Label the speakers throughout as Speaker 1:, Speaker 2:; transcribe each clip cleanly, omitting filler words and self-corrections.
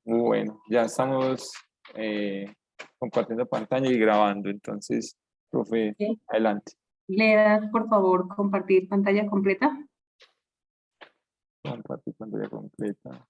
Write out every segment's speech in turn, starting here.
Speaker 1: Bueno, ya estamos compartiendo pantalla y grabando, entonces, profe,
Speaker 2: Sí.
Speaker 1: adelante.
Speaker 2: ¿Le das, por favor, compartir pantalla completa?
Speaker 1: Compartir pantalla completa.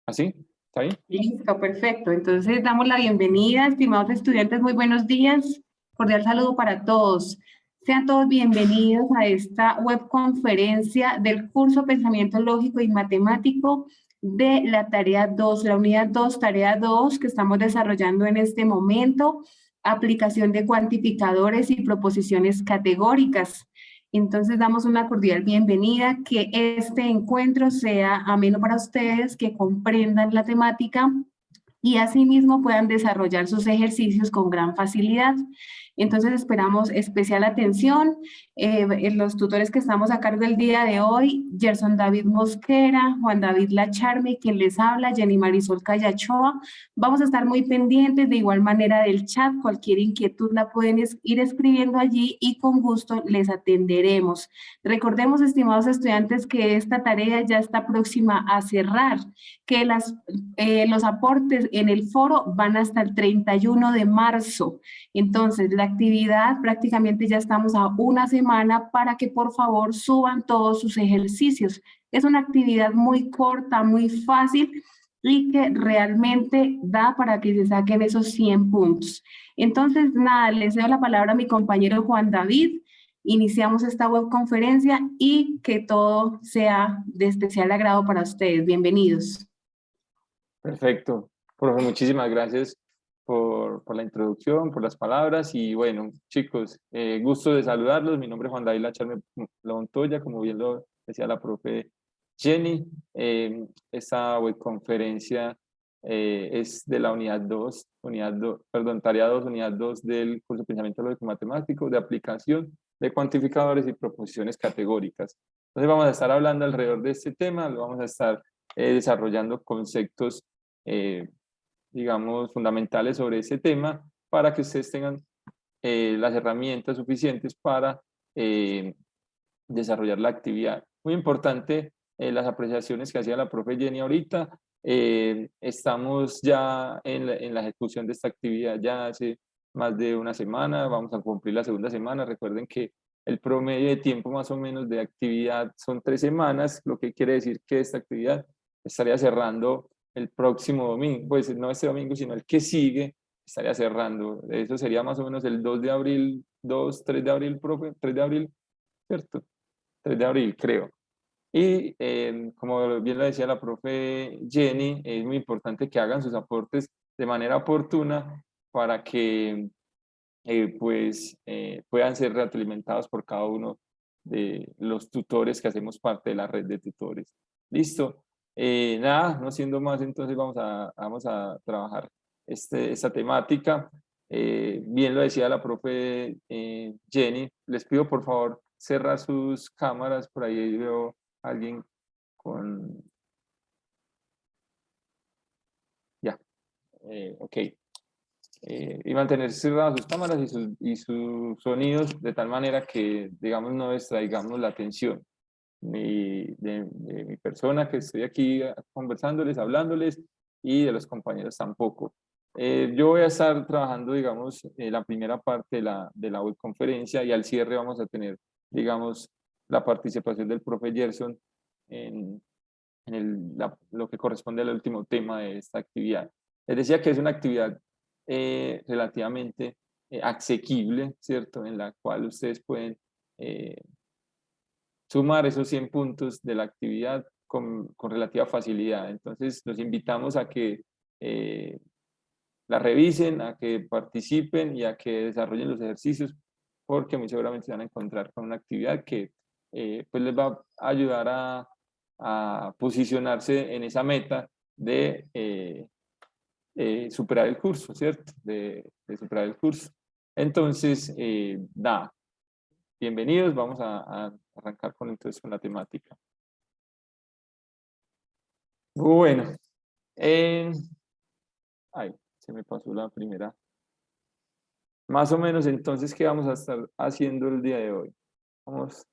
Speaker 1: ¿Así? ¿Está bien?
Speaker 2: Listo, perfecto. Entonces, damos la bienvenida, estimados estudiantes, muy buenos días. Cordial saludo para todos. Sean todos bienvenidos a esta webconferencia del curso Pensamiento Lógico y Matemático de la tarea 2, la unidad 2, tarea 2, que estamos desarrollando en este momento, aplicación de cuantificadores y proposiciones categóricas. Entonces damos una cordial bienvenida, que este encuentro sea ameno para ustedes, que comprendan la temática y asimismo puedan desarrollar sus ejercicios con gran facilidad. Entonces esperamos especial atención. Los tutores que estamos a cargo el día de hoy, Gerson David Mosquera, Juan David Lacharme, quien les habla, Jenny Marisol Callachoa. Vamos a estar muy pendientes de igual manera del chat. Cualquier inquietud la pueden ir escribiendo allí y con gusto les atenderemos. Recordemos, estimados estudiantes, que esta tarea ya está próxima a cerrar, que los aportes en el foro van hasta el 31 de marzo. Entonces, la actividad prácticamente ya estamos a una semana para que por favor suban todos sus ejercicios. Es una actividad muy corta, muy fácil y que realmente da para que se saquen esos 100 puntos. Entonces, nada, les doy la palabra a mi compañero Juan David. Iniciamos esta webconferencia y que todo sea de especial agrado para ustedes. Bienvenidos.
Speaker 1: Perfecto. Profe, muchísimas gracias por la introducción, por las palabras y bueno, chicos, gusto de saludarlos. Mi nombre es Juan David Lacharme Montoya, como bien lo decía la profe Jenny. Esta webconferencia es de la unidad 2, tarea 2, unidad 2 del curso de Pensamiento Lógico Matemático de aplicación de cuantificadores y proposiciones categóricas. Entonces vamos a estar hablando alrededor de este tema, lo vamos a estar desarrollando conceptos digamos, fundamentales sobre ese tema para que ustedes tengan las herramientas suficientes para desarrollar la actividad. Muy importante las apreciaciones que hacía la profe Jenny ahorita. Estamos ya en la ejecución de esta actividad ya hace más de una semana, vamos a cumplir la segunda semana. Recuerden que el promedio de tiempo más o menos de actividad son 3 semanas, lo que quiere decir que esta actividad estaría cerrando el próximo domingo, pues no este domingo, sino el que sigue, estaría cerrando. Eso sería más o menos el 2 de abril, 3 de abril, profe, 3 de abril, ¿cierto? 3 de abril, creo. Y como bien lo decía la profe Jenny, es muy importante que hagan sus aportes de manera oportuna para que puedan ser retroalimentados por cada uno de los tutores que hacemos parte de la red de tutores. Listo. Nada, no siendo más, entonces vamos a trabajar esta temática. Bien lo decía la profe Jenny, les pido por favor cerrar sus cámaras, por ahí veo a alguien con... Ya, ok. Y mantener cerradas sus cámaras y sus sonidos de tal manera que, digamos, no distraigamos la atención de mi persona que estoy aquí conversándoles, hablándoles y de los compañeros tampoco. Yo voy a estar trabajando, digamos, la primera parte de la webconferencia y al cierre vamos a tener, digamos, la participación del profe Gerson en lo que corresponde al último tema de esta actividad. Les decía que es una actividad relativamente asequible, ¿cierto? En la cual ustedes pueden sumar esos 100 puntos de la actividad con relativa facilidad. Entonces, los invitamos a que la revisen, a que participen y a que desarrollen los ejercicios, porque muy seguramente se van a encontrar con una actividad que pues les va a ayudar a posicionarse en esa meta de superar el curso, ¿cierto? De superar el curso. Entonces, nada, bienvenidos, vamos a arrancar entonces con la temática. Bueno, ay, se me pasó la primera. Más o menos entonces, ¿qué vamos a estar haciendo el día de hoy? Vamos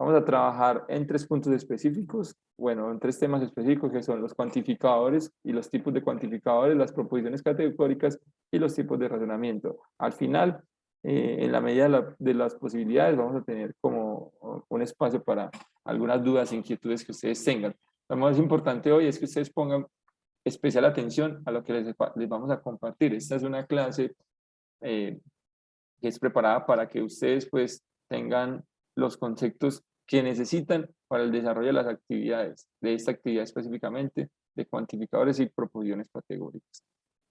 Speaker 1: Vamos a trabajar en 3 puntos específicos, bueno, en 3 temas específicos que son los cuantificadores y los tipos de cuantificadores, las proposiciones categóricas y los tipos de razonamiento. Al final, en la medida de las posibilidades, vamos a tener como un espacio para algunas dudas e inquietudes que ustedes tengan. Lo más importante hoy es que ustedes pongan especial atención a lo que les vamos a compartir. Esta es una clase que es preparada para que ustedes pues tengan los conceptos que necesitan para el desarrollo de las actividades, de esta actividad específicamente, de cuantificadores y proposiciones categóricas.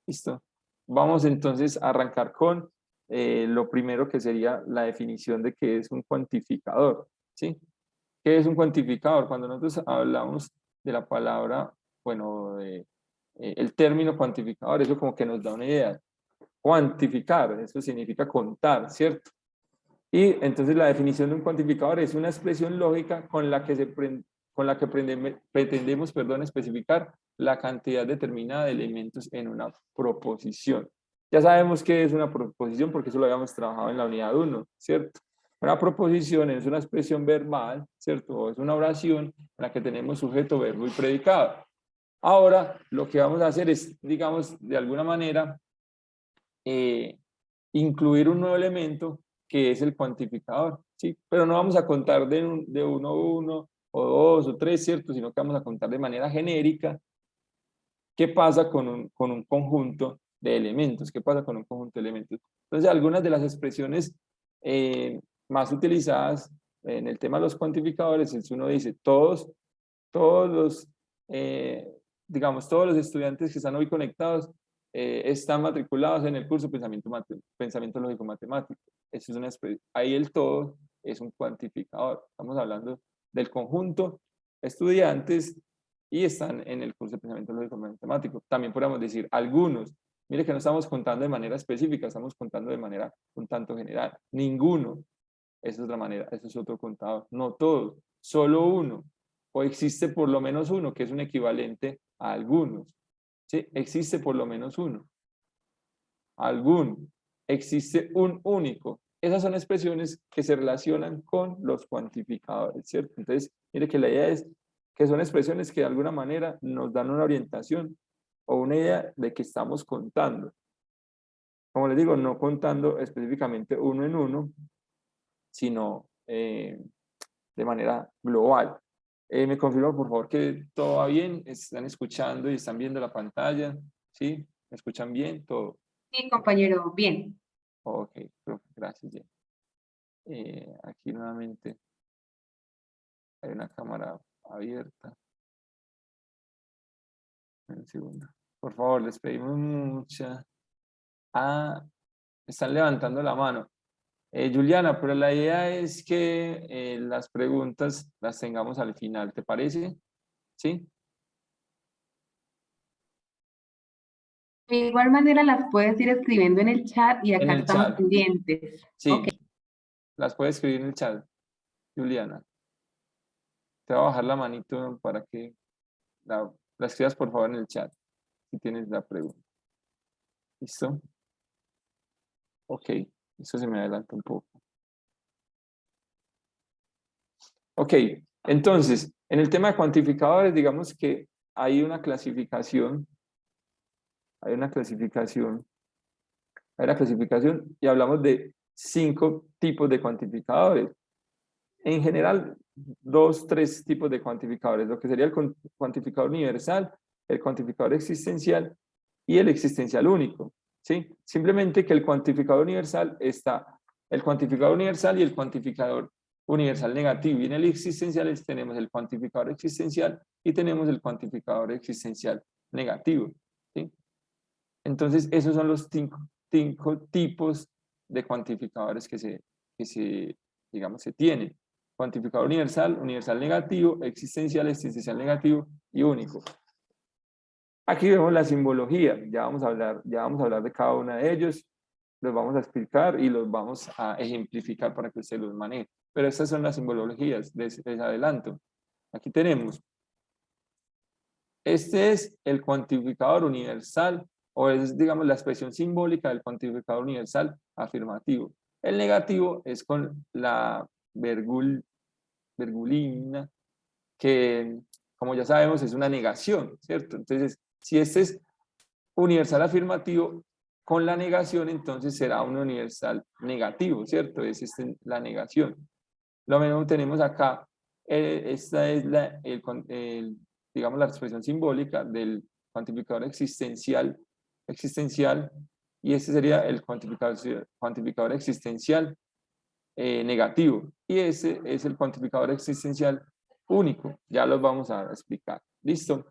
Speaker 1: ¿Listo? Vamos entonces a arrancar con lo primero que sería la definición de qué es un cuantificador. ¿Sí? ¿Qué es un cuantificador? Cuando nosotros hablamos de la palabra, bueno, el término cuantificador, eso como que nos da una idea. Cuantificar, eso significa contar, ¿cierto? Y entonces la definición de un cuantificador es una expresión lógica con la que, pretendemos especificar la cantidad determinada de elementos en una proposición. Ya sabemos qué es una proposición porque eso lo habíamos trabajado en la unidad 1, ¿cierto? Una proposición es una expresión verbal, ¿cierto? O es una oración en la que tenemos sujeto, verbo y predicado. Ahora, lo que vamos a hacer es, digamos, de alguna manera, incluir un nuevo elemento que es el cuantificador, ¿sí? Pero no vamos a contar de uno a uno, o 2 o 3, ¿cierto? Sino que vamos a contar de manera genérica qué pasa con un conjunto de elementos, qué pasa con un conjunto de elementos. Entonces, algunas de las expresiones más utilizadas en el tema de los cuantificadores es uno dice, todos los, digamos, todos los estudiantes que están hoy conectados están matriculados en el curso Pensamiento Lógico Matemático. Eso es una, ahí el todo es un cuantificador. Estamos hablando del conjunto estudiantes y están en el curso de Pensamiento Lógico Matemático. También podríamos decir algunos. Mire que no estamos contando de manera específica, estamos contando de manera un tanto general. Ninguno. Esa es la manera, eso es otro contador. No todos, solo uno. O existe por lo menos uno, que es un equivalente a algunos. ¿Sí? Existe por lo menos uno. Algún. Existe un único. Esas son expresiones que se relacionan con los cuantificadores, ¿cierto? Entonces, mire que la idea es que son expresiones que de alguna manera nos dan una orientación o una idea de que estamos contando. Como les digo, no contando específicamente uno en uno, sino de manera global. Me confirma por favor que todo va bien, están escuchando y están viendo la pantalla, ¿sí? ¿Me escuchan bien? Todo.
Speaker 2: Sí, compañero, bien.
Speaker 1: Ok, gracias. Aquí nuevamente hay una cámara abierta. Un segundo. Por favor, les pedimos mucha. Ah, están levantando la mano. Juliana, pero la idea es que las preguntas las tengamos al final, ¿te parece? ¿Sí?
Speaker 2: De igual manera las puedes ir escribiendo en el chat y
Speaker 1: En
Speaker 2: acá
Speaker 1: el
Speaker 2: estamos
Speaker 1: chat.
Speaker 2: pendientes.
Speaker 1: Sí,
Speaker 2: Ok.
Speaker 1: las puedes escribir en el chat, Juliana. Te voy a bajar la manito para que la escribas por favor en el chat, si tienes la pregunta. ¿Listo? Ok, eso se me adelanta un poco. Ok, entonces, en el tema de cuantificadores, digamos que hay una clasificación, hay una clasificación y hablamos de 5 tipos de cuantificadores. En general, 2, 3 tipos de cuantificadores, lo que sería el cuantificador universal, el cuantificador existencial y el existencial único. ¿Sí? Simplemente que el cuantificador universal está el cuantificador universal y el cuantificador universal negativo. Y en el existencial tenemos el cuantificador existencial y tenemos el cuantificador existencial negativo. ¿Sí? Entonces, esos son los 5 tipos de cuantificadores digamos, se tienen. Cuantificador universal, universal negativo, existencial, existencial negativo y único. Aquí vemos la simbología, ya vamos a hablar de cada uno de ellos, los vamos a explicar y los vamos a ejemplificar para que usted los maneje. Pero estas son las simbologías, les adelanto. Aquí tenemos, este es el cuantificador universal, o es, digamos, la expresión simbólica del cuantificador universal afirmativo. El negativo es con la virgulita virgulina, que como ya sabemos es una negación, ¿cierto? Entonces, si este es universal afirmativo con la negación, entonces será un universal negativo, ¿cierto? Es la negación. Lo mismo tenemos acá, esta es digamos, la expresión simbólica del cuantificador existencial, y este sería el cuantificador existencial negativo, y ese es el cuantificador existencial único. Ya los vamos a explicar. ¿Listo?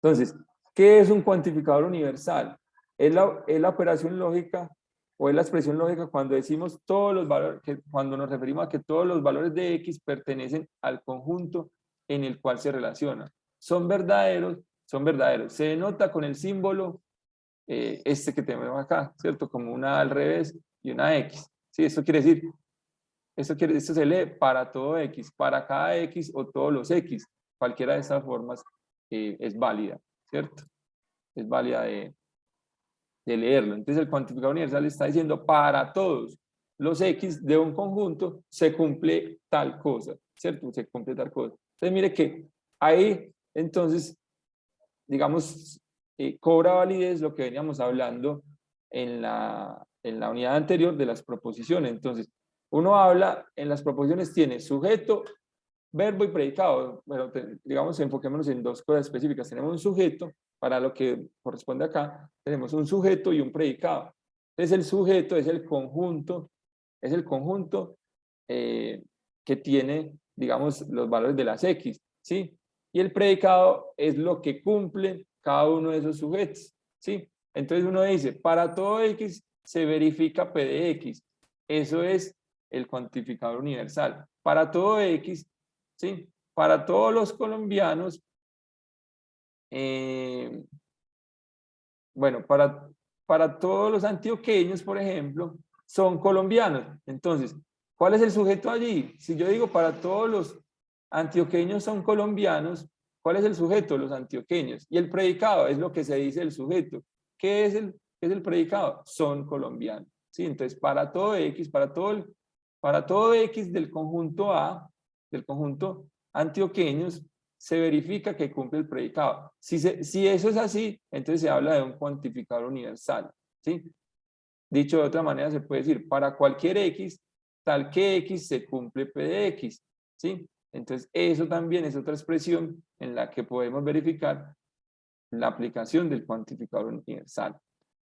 Speaker 1: Entonces, ¿qué es un cuantificador universal? Es la operación lógica o es la expresión lógica cuando decimos todos los valores, cuando nos referimos a que todos los valores de X pertenecen al conjunto en el cual se relacionan. Son verdaderos. Se denota con el símbolo este que tenemos acá, ¿cierto? Como una al revés y una X. ¿Sí? Esto quiere decir, esto se lee para todo X, para cada X o todos los X. Cualquiera de estas formas es válida, ¿cierto? Es válida de leerlo. Entonces el cuantificador universal está diciendo para todos los X de un conjunto se cumple tal cosa, ¿cierto? Se cumple tal cosa. Entonces mire que ahí, entonces, digamos, cobra validez lo que veníamos hablando en la unidad anterior de las proposiciones. Entonces, uno habla, en las proposiciones tiene sujeto, verbo y predicado. Bueno, digamos, enfoquémonos en dos cosas específicas. Tenemos un sujeto, para lo que corresponde acá, tenemos un sujeto y un predicado. Entonces, el sujeto es el conjunto que tiene, digamos, los valores de las X, ¿sí? Y el predicado es lo que cumple cada uno de esos sujetos, ¿sí? Entonces uno dice, para todo X se verifica P de X. Eso es el cuantificador universal. Para todo X, ¿sí? Para todos los colombianos, bueno, para todos los antioqueños, por ejemplo, son colombianos. Entonces, ¿cuál es el sujeto allí? Si yo digo para todos los antioqueños son colombianos, ¿cuál es el sujeto? Los antioqueños. Y el predicado es lo que se dice el sujeto. ¿Qué es el predicado? Son colombianos. ¿Sí? Entonces, para todo X, para todo X del conjunto A, del conjunto antioqueños, se verifica que cumple el predicado. Si eso es así, entonces se habla de un cuantificador universal, ¿sí? Dicho de otra manera, se puede decir, para cualquier X, tal que X se cumple P de X, ¿sí? Entonces, eso también es otra expresión en la que podemos verificar la aplicación del cuantificador universal.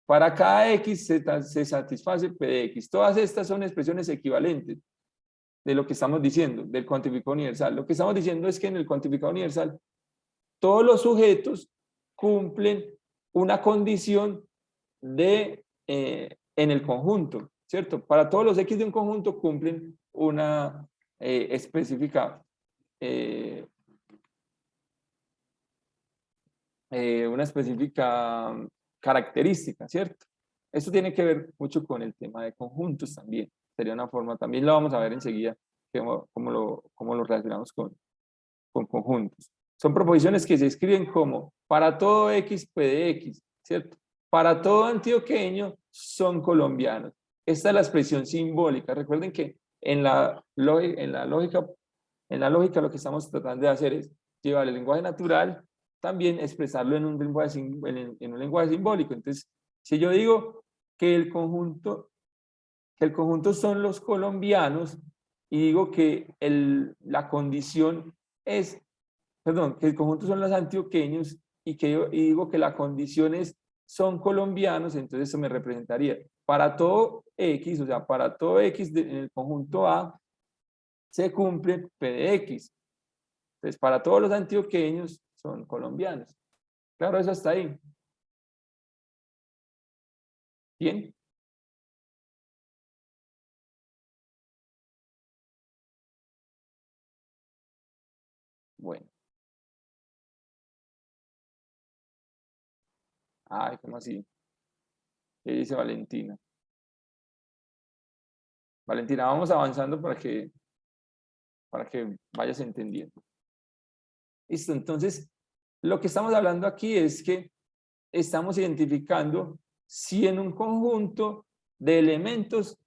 Speaker 1: Para cada X se satisface P de X. Todas estas son expresiones equivalentes de lo que estamos diciendo, del cuantificador universal. Lo que estamos diciendo es que en el cuantificador universal todos los sujetos cumplen una condición en el conjunto, ¿cierto? Para todos los X de un conjunto cumplen una específica característica, ¿cierto? Esto tiene que ver mucho con el tema de conjuntos también. Sería una forma, también lo vamos a ver enseguida, cómo lo relacionamos con conjuntos. Son proposiciones que se escriben como para todo X, P de X, ¿cierto? Para todo antioqueño son colombianos. Esta es la expresión simbólica. Recuerden que en la lógica lo que estamos tratando de hacer es llevar el lenguaje natural, también expresarlo en un lenguaje simbólico. Entonces, si yo digo que el conjunto son los colombianos y digo que la condición es, perdón, que el conjunto son los antioqueños y digo que la condición es son colombianos, entonces eso me representaría para todo X, o sea, para todo X en el conjunto A se cumple P de X. Entonces, para todos los antioqueños son colombianos. Claro, eso está ahí. ¿Bien? Bueno. Ay, ¿cómo así? ¿Qué dice Valentina? Valentina, vamos avanzando para que vayas entendiendo. Listo, entonces, lo que estamos hablando aquí es que estamos identificando si en un conjunto de elementos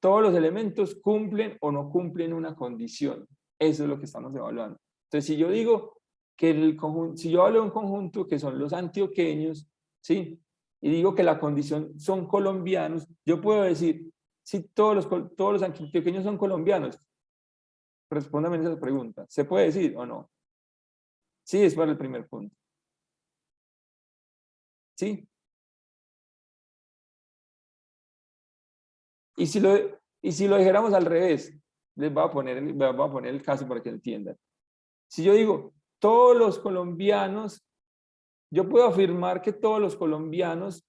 Speaker 1: todos los elementos cumplen o no cumplen una condición. Eso es lo que estamos evaluando. Entonces, si yo digo que el conjunto, si yo hablo de un conjunto que son los antioqueños, ¿sí? Y digo que la condición son colombianos, yo puedo decir, si todos los antioqueños son colombianos, respóndame esa pregunta. ¿Se puede decir o no? Sí, es para el primer punto. ¿Sí? Y si lo dijéramos al revés, les voy a poner el caso para que entiendan. Si yo digo, todos los colombianos, yo puedo afirmar que todos los colombianos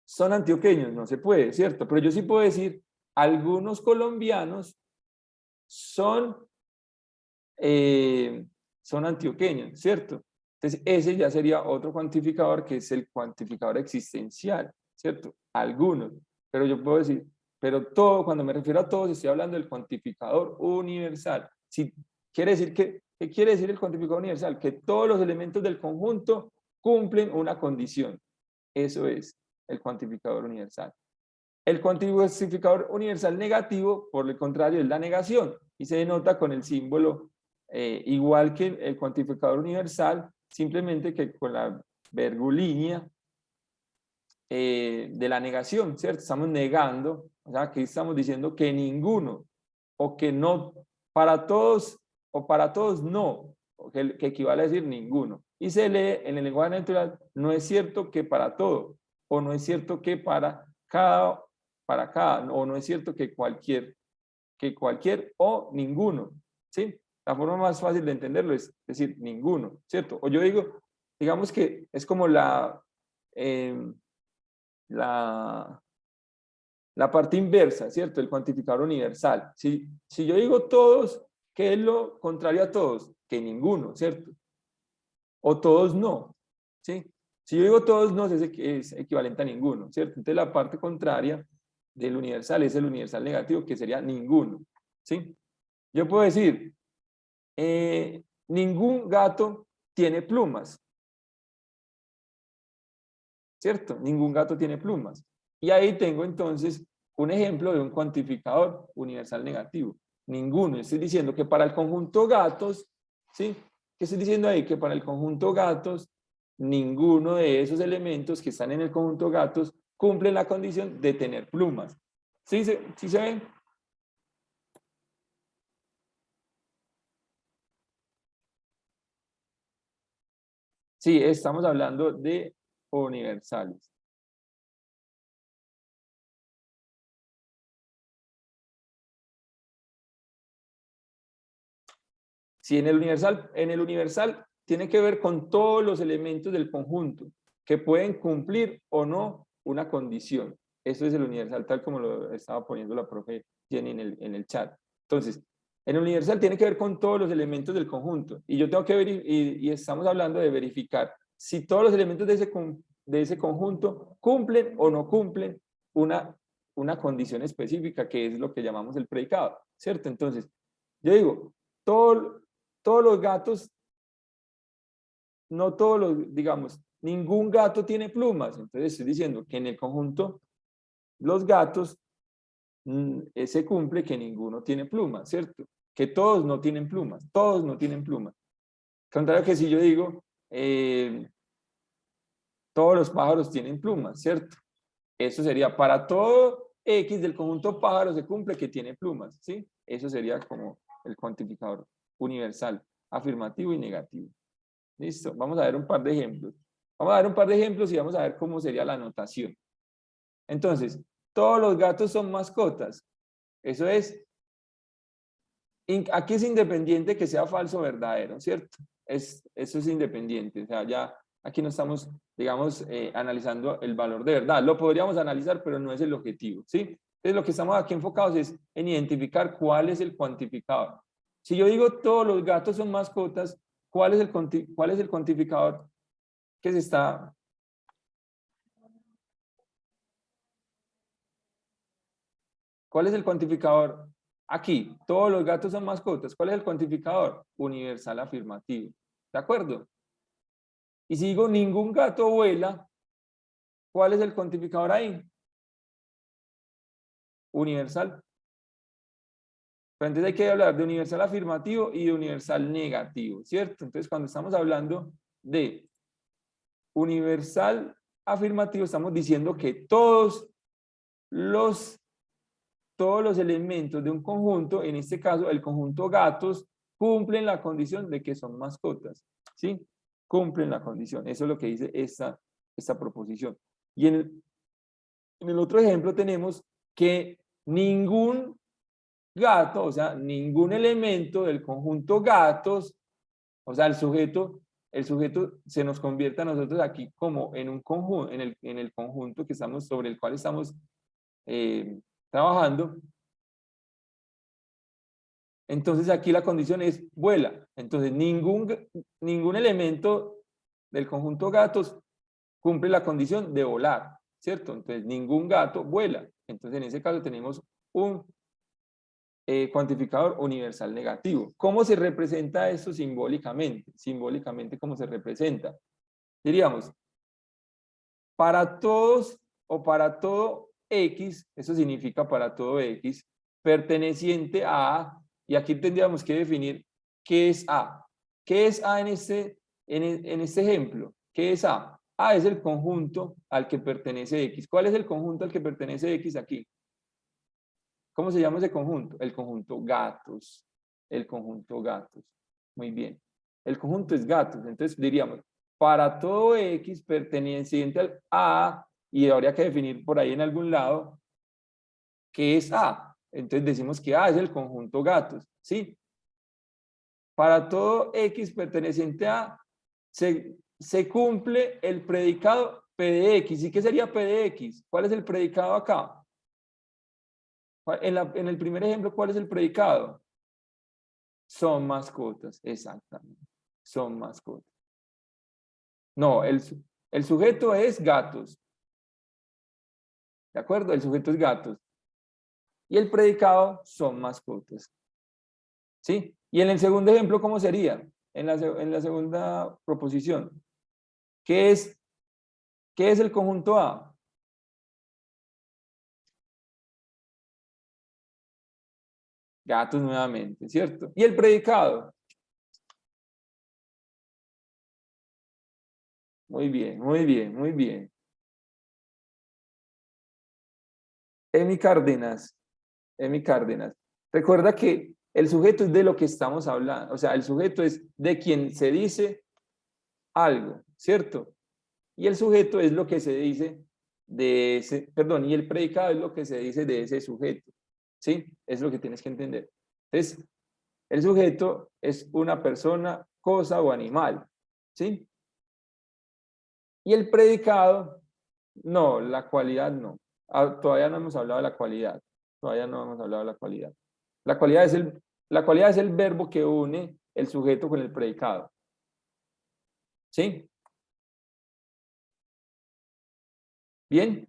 Speaker 1: son antioqueños, no se puede, ¿cierto? Pero yo sí puedo decir, algunos colombianos son, son antioqueños, ¿cierto? Entonces, ese ya sería otro cuantificador que es el cuantificador existencial, ¿cierto? Algunos, pero yo puedo decir, pero todo, cuando me refiero a todos, estoy hablando del cuantificador universal. Si quiere decir ¿qué quiere decir el cuantificador universal? Que todos los elementos del conjunto cumplen una condición. Eso es el cuantificador universal. El cuantificador universal negativo, por el contrario, es la negación y se denota con el símbolo igual que el cuantificador universal, simplemente que con la virgulínea de la negación, ¿cierto? Estamos negando, o sea, aquí estamos diciendo que ninguno, o que no, para todos, o para todos no, que equivale a decir ninguno. Y se lee en el lenguaje natural, no es cierto que para todo, o no es cierto que para cada, o no es cierto que cualquier o ninguno, ¿sí? La forma más fácil de entenderlo es decir ninguno, ¿cierto? O yo digo, digamos que es como la parte inversa, ¿cierto? El cuantificador universal. Si yo digo todos, ¿qué es lo contrario a todos? Que ninguno, ¿cierto? O todos no, ¿sí? Si yo digo todos no, es equivalente a ninguno, ¿cierto? Entonces la parte contraria del universal es el universal negativo, que sería ninguno, ¿sí? Yo puedo decir, ningún gato tiene plumas, ¿cierto? Ningún gato tiene plumas. Y ahí tengo entonces un ejemplo de un cuantificador universal negativo. Ninguno. Estoy diciendo que para el conjunto gatos, ¿sí? ¿Qué estoy diciendo ahí? Que para el conjunto gatos, ninguno de esos elementos que están en el conjunto gatos cumplen la condición de tener plumas. ¿Sí se ven? Sí, estamos hablando de universales. Si en el universal tiene que ver con todos los elementos del conjunto que pueden cumplir o no una condición. Eso es el universal, tal como lo estaba poniendo la profe Jenny en el chat. Entonces, en el universal tiene que ver con todos los elementos del conjunto. Y yo tengo que y estamos hablando de verificar si todos los elementos de ese conjunto cumplen o no cumplen una condición específica, que es lo que llamamos el predicado, ¿cierto? Entonces, yo digo, todos los gatos, no todos los, digamos, ningún gato tiene plumas. Entonces estoy diciendo que en el conjunto los gatos se cumple que ninguno tiene plumas, ¿cierto? Que todos no tienen plumas, todos no tienen plumas. Contrario que si yo digo, todos los pájaros tienen plumas, ¿cierto? Eso sería para todo X del conjunto pájaro se cumple que tiene plumas, ¿sí? Eso sería como el cuantificador universal, afirmativo y negativo. Listo, vamos a ver un par de ejemplos. Vamos a ver un par de ejemplos y vamos a ver cómo sería la notación. Entonces, todos los gatos son mascotas. Eso es, aquí es independiente que sea falso o verdadero, ¿cierto? Eso es independiente, o sea, ya aquí no estamos, digamos, analizando el valor de verdad. Lo podríamos analizar, pero no es el objetivo, ¿sí? Entonces, lo que estamos aquí enfocados es en identificar cuál es el cuantificador. Si yo digo todos los gatos son mascotas, ¿cuál es el cuantificador que se está? ¿Cuál es el cuantificador? Aquí, todos los gatos son mascotas. ¿Cuál es el cuantificador? Universal afirmativo. ¿De acuerdo? Y si digo ningún gato vuela, ¿cuál es el cuantificador ahí? universal. Pero entonces hay que hablar de universal afirmativo y de universal negativo, ¿cierto? Entonces cuando estamos hablando de universal afirmativo, estamos diciendo que todos los elementos de un conjunto, en este caso el conjunto gatos, cumplen la condición de que son mascotas, ¿sí? Cumplen la condición. Eso es lo que dice esta proposición. Y en el otro ejemplo tenemos que ningún gato, o sea, ningún elemento del conjunto gatos, o sea, el sujeto se nos convierte a nosotros aquí como en un conjunto, en el conjunto que estamos, sobre el cual estamos trabajando. Entonces aquí la condición es vuela. Entonces ningún elemento del conjunto gatos cumple la condición de volar, ¿cierto? Entonces ningún gato vuela. Entonces en ese caso tenemos un cuantificador universal negativo. ¿Cómo se representa esto simbólicamente? Simbólicamente, ¿cómo se representa? Diríamos, para todos o para todo X, eso significa para todo X, perteneciente a, y aquí tendríamos que definir qué es A. ¿Qué es A en este ejemplo? ¿Qué es A? A es el conjunto al que pertenece X. ¿Cuál es el conjunto al que pertenece X aquí? ¿Cómo se llama ese conjunto? El conjunto gatos. El conjunto gatos. Muy bien. El conjunto es gatos. Entonces diríamos, para todo X perteneciente al A, y habría que definir por ahí en algún lado, ¿qué es A? Entonces decimos que A es el conjunto gatos. ¿Sí? Para todo X perteneciente a, se cumple el predicado P de X. ¿Y qué sería P de X? ¿Cuál es el predicado acá? En el primer ejemplo, ¿cuál es el predicado? Son mascotas, exactamente. Son mascotas. No, el sujeto es gatos. ¿De acuerdo? El sujeto es gatos. Y el predicado son mascotas. ¿Sí? Y en el segundo ejemplo, ¿cómo sería? En la segunda proposición. ¿Qué es el conjunto A? Gatos nuevamente, ¿cierto? ¿Y el predicado? Muy bien, muy bien, muy bien. Emi Cárdenas. Recuerda que el sujeto es de lo que estamos hablando, o sea, el sujeto es de quien se dice algo, ¿cierto? Y el sujeto es lo que se dice de ese, perdón, y el predicado es lo que se dice de ese sujeto, ¿sí? Es lo que tienes que entender. Entonces, el sujeto es una persona, cosa o animal, ¿sí? Y el predicado, no, la cualidad no. Todavía no hemos hablado de la cualidad. Todavía no hemos hablado de la cualidad. La cualidad es el verbo que une el sujeto con el predicado. ¿Sí? ¿Bien?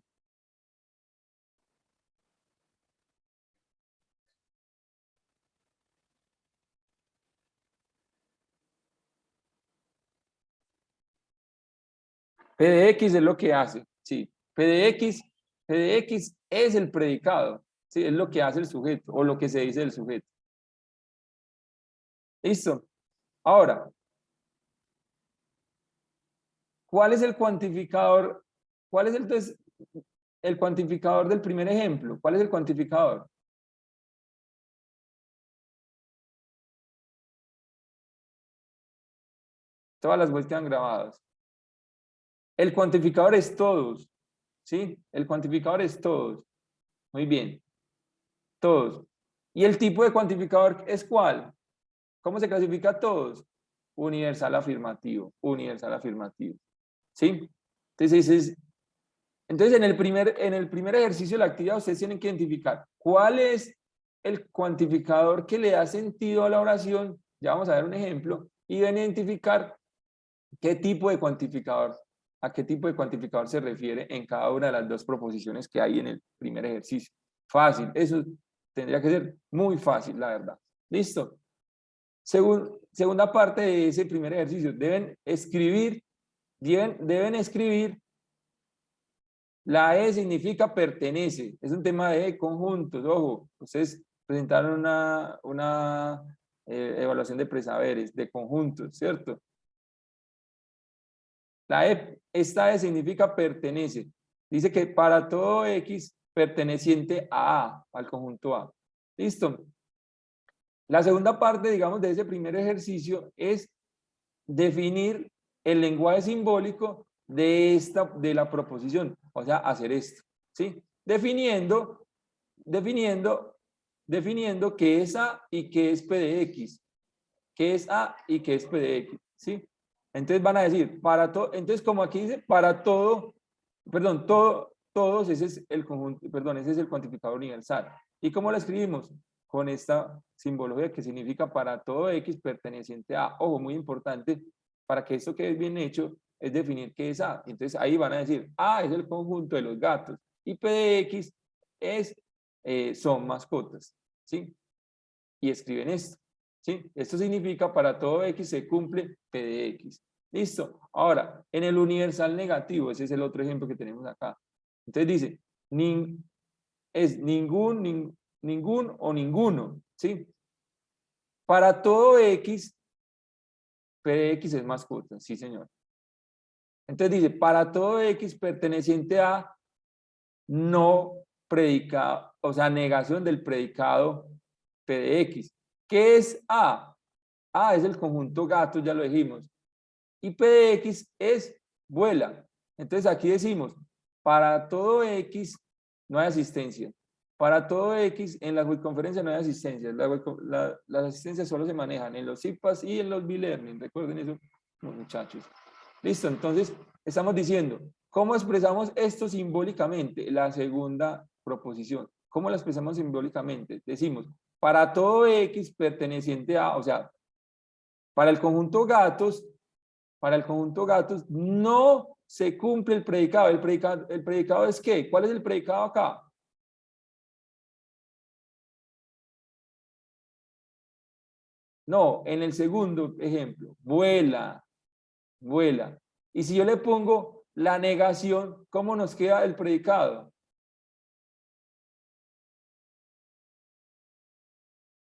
Speaker 1: P de X es lo que hace. Sí. P de X es el predicado. Sí, es lo que hace el sujeto o lo que se dice del sujeto. ¿Listo? Ahora, ¿cuál es el cuantificador? ¿Cuál es entonces el cuantificador del primer ejemplo? ¿Cuál es el cuantificador? Todas las voces quedan grabadas. El cuantificador es todos. ¿Sí? El cuantificador es todos. Muy bien. Todos. ¿Y el tipo de cuantificador es cuál? ¿Cómo se clasifica a todos? Universal afirmativo. Universal afirmativo. ¿Sí? Entonces en el primer ejercicio de la actividad ustedes tienen que identificar cuál es el cuantificador que le da sentido a la oración. Ya vamos a ver un ejemplo. Y deben identificar qué tipo de cuantificador, a qué tipo de cuantificador se refiere en cada una de las dos proposiciones que hay en el primer ejercicio. Fácil, eso tendría que ser muy fácil, la verdad. ¿Listo? Segunda parte de ese primer ejercicio, deben escribir La E significa pertenece, es un tema de conjuntos, ojo, ustedes presentaron una evaluación de presaberes, de conjuntos, ¿cierto? La E, esta E significa pertenece, dice que para todo X perteneciente a A, al conjunto A. ¿Listo? La segunda parte, digamos, de ese primer ejercicio es definir el lenguaje simbólico de la proposición, o sea, hacer esto, ¿sí? Definiendo qué es A y qué es P de X, qué es A y qué es P de X, ¿sí? Entonces van a decir, para todo, entonces como aquí dice, para todo, perdón, todos, ese es el conjunto, perdón, ese es el cuantificador universal. ¿Y cómo lo escribimos? Con esta simbología que significa para todo X perteneciente a, ojo, muy importante, para que esto quede bien hecho, es definir qué es A. Entonces ahí van a decir, A es el conjunto de los gatos y P de X es, son mascotas, ¿sí? Y escriben esto, ¿sí? Esto significa para todo X se cumple P de X. ¿Listo? Ahora, en el universal negativo, ese es el otro ejemplo que tenemos acá. Entonces dice, es ningún o ninguno, ¿sí? Para todo X, P de X es mascota, sí señor. Entonces dice, para todo X perteneciente a no predicado, o sea, negación del predicado P de X. ¿Qué es A? A es el conjunto gato, ya lo dijimos. Y P de X es vuela. Entonces aquí decimos, para todo X no hay asistencia. Para todo X en la webconferencia no hay asistencia. Las asistencias solo se manejan en los IPAs y en los B-Learning. Recuerden eso, muchachos. Listo, entonces estamos diciendo, ¿cómo expresamos esto simbólicamente? La segunda proposición. ¿Cómo la expresamos simbólicamente? Decimos, para todo X perteneciente a, o sea, para el conjunto gatos no se cumple el predicado. ¿El predicado es qué? ¿Cuál es el predicado acá? No, en el segundo ejemplo, vuela, vuela. Y si yo le pongo la negación, ¿cómo nos queda el predicado?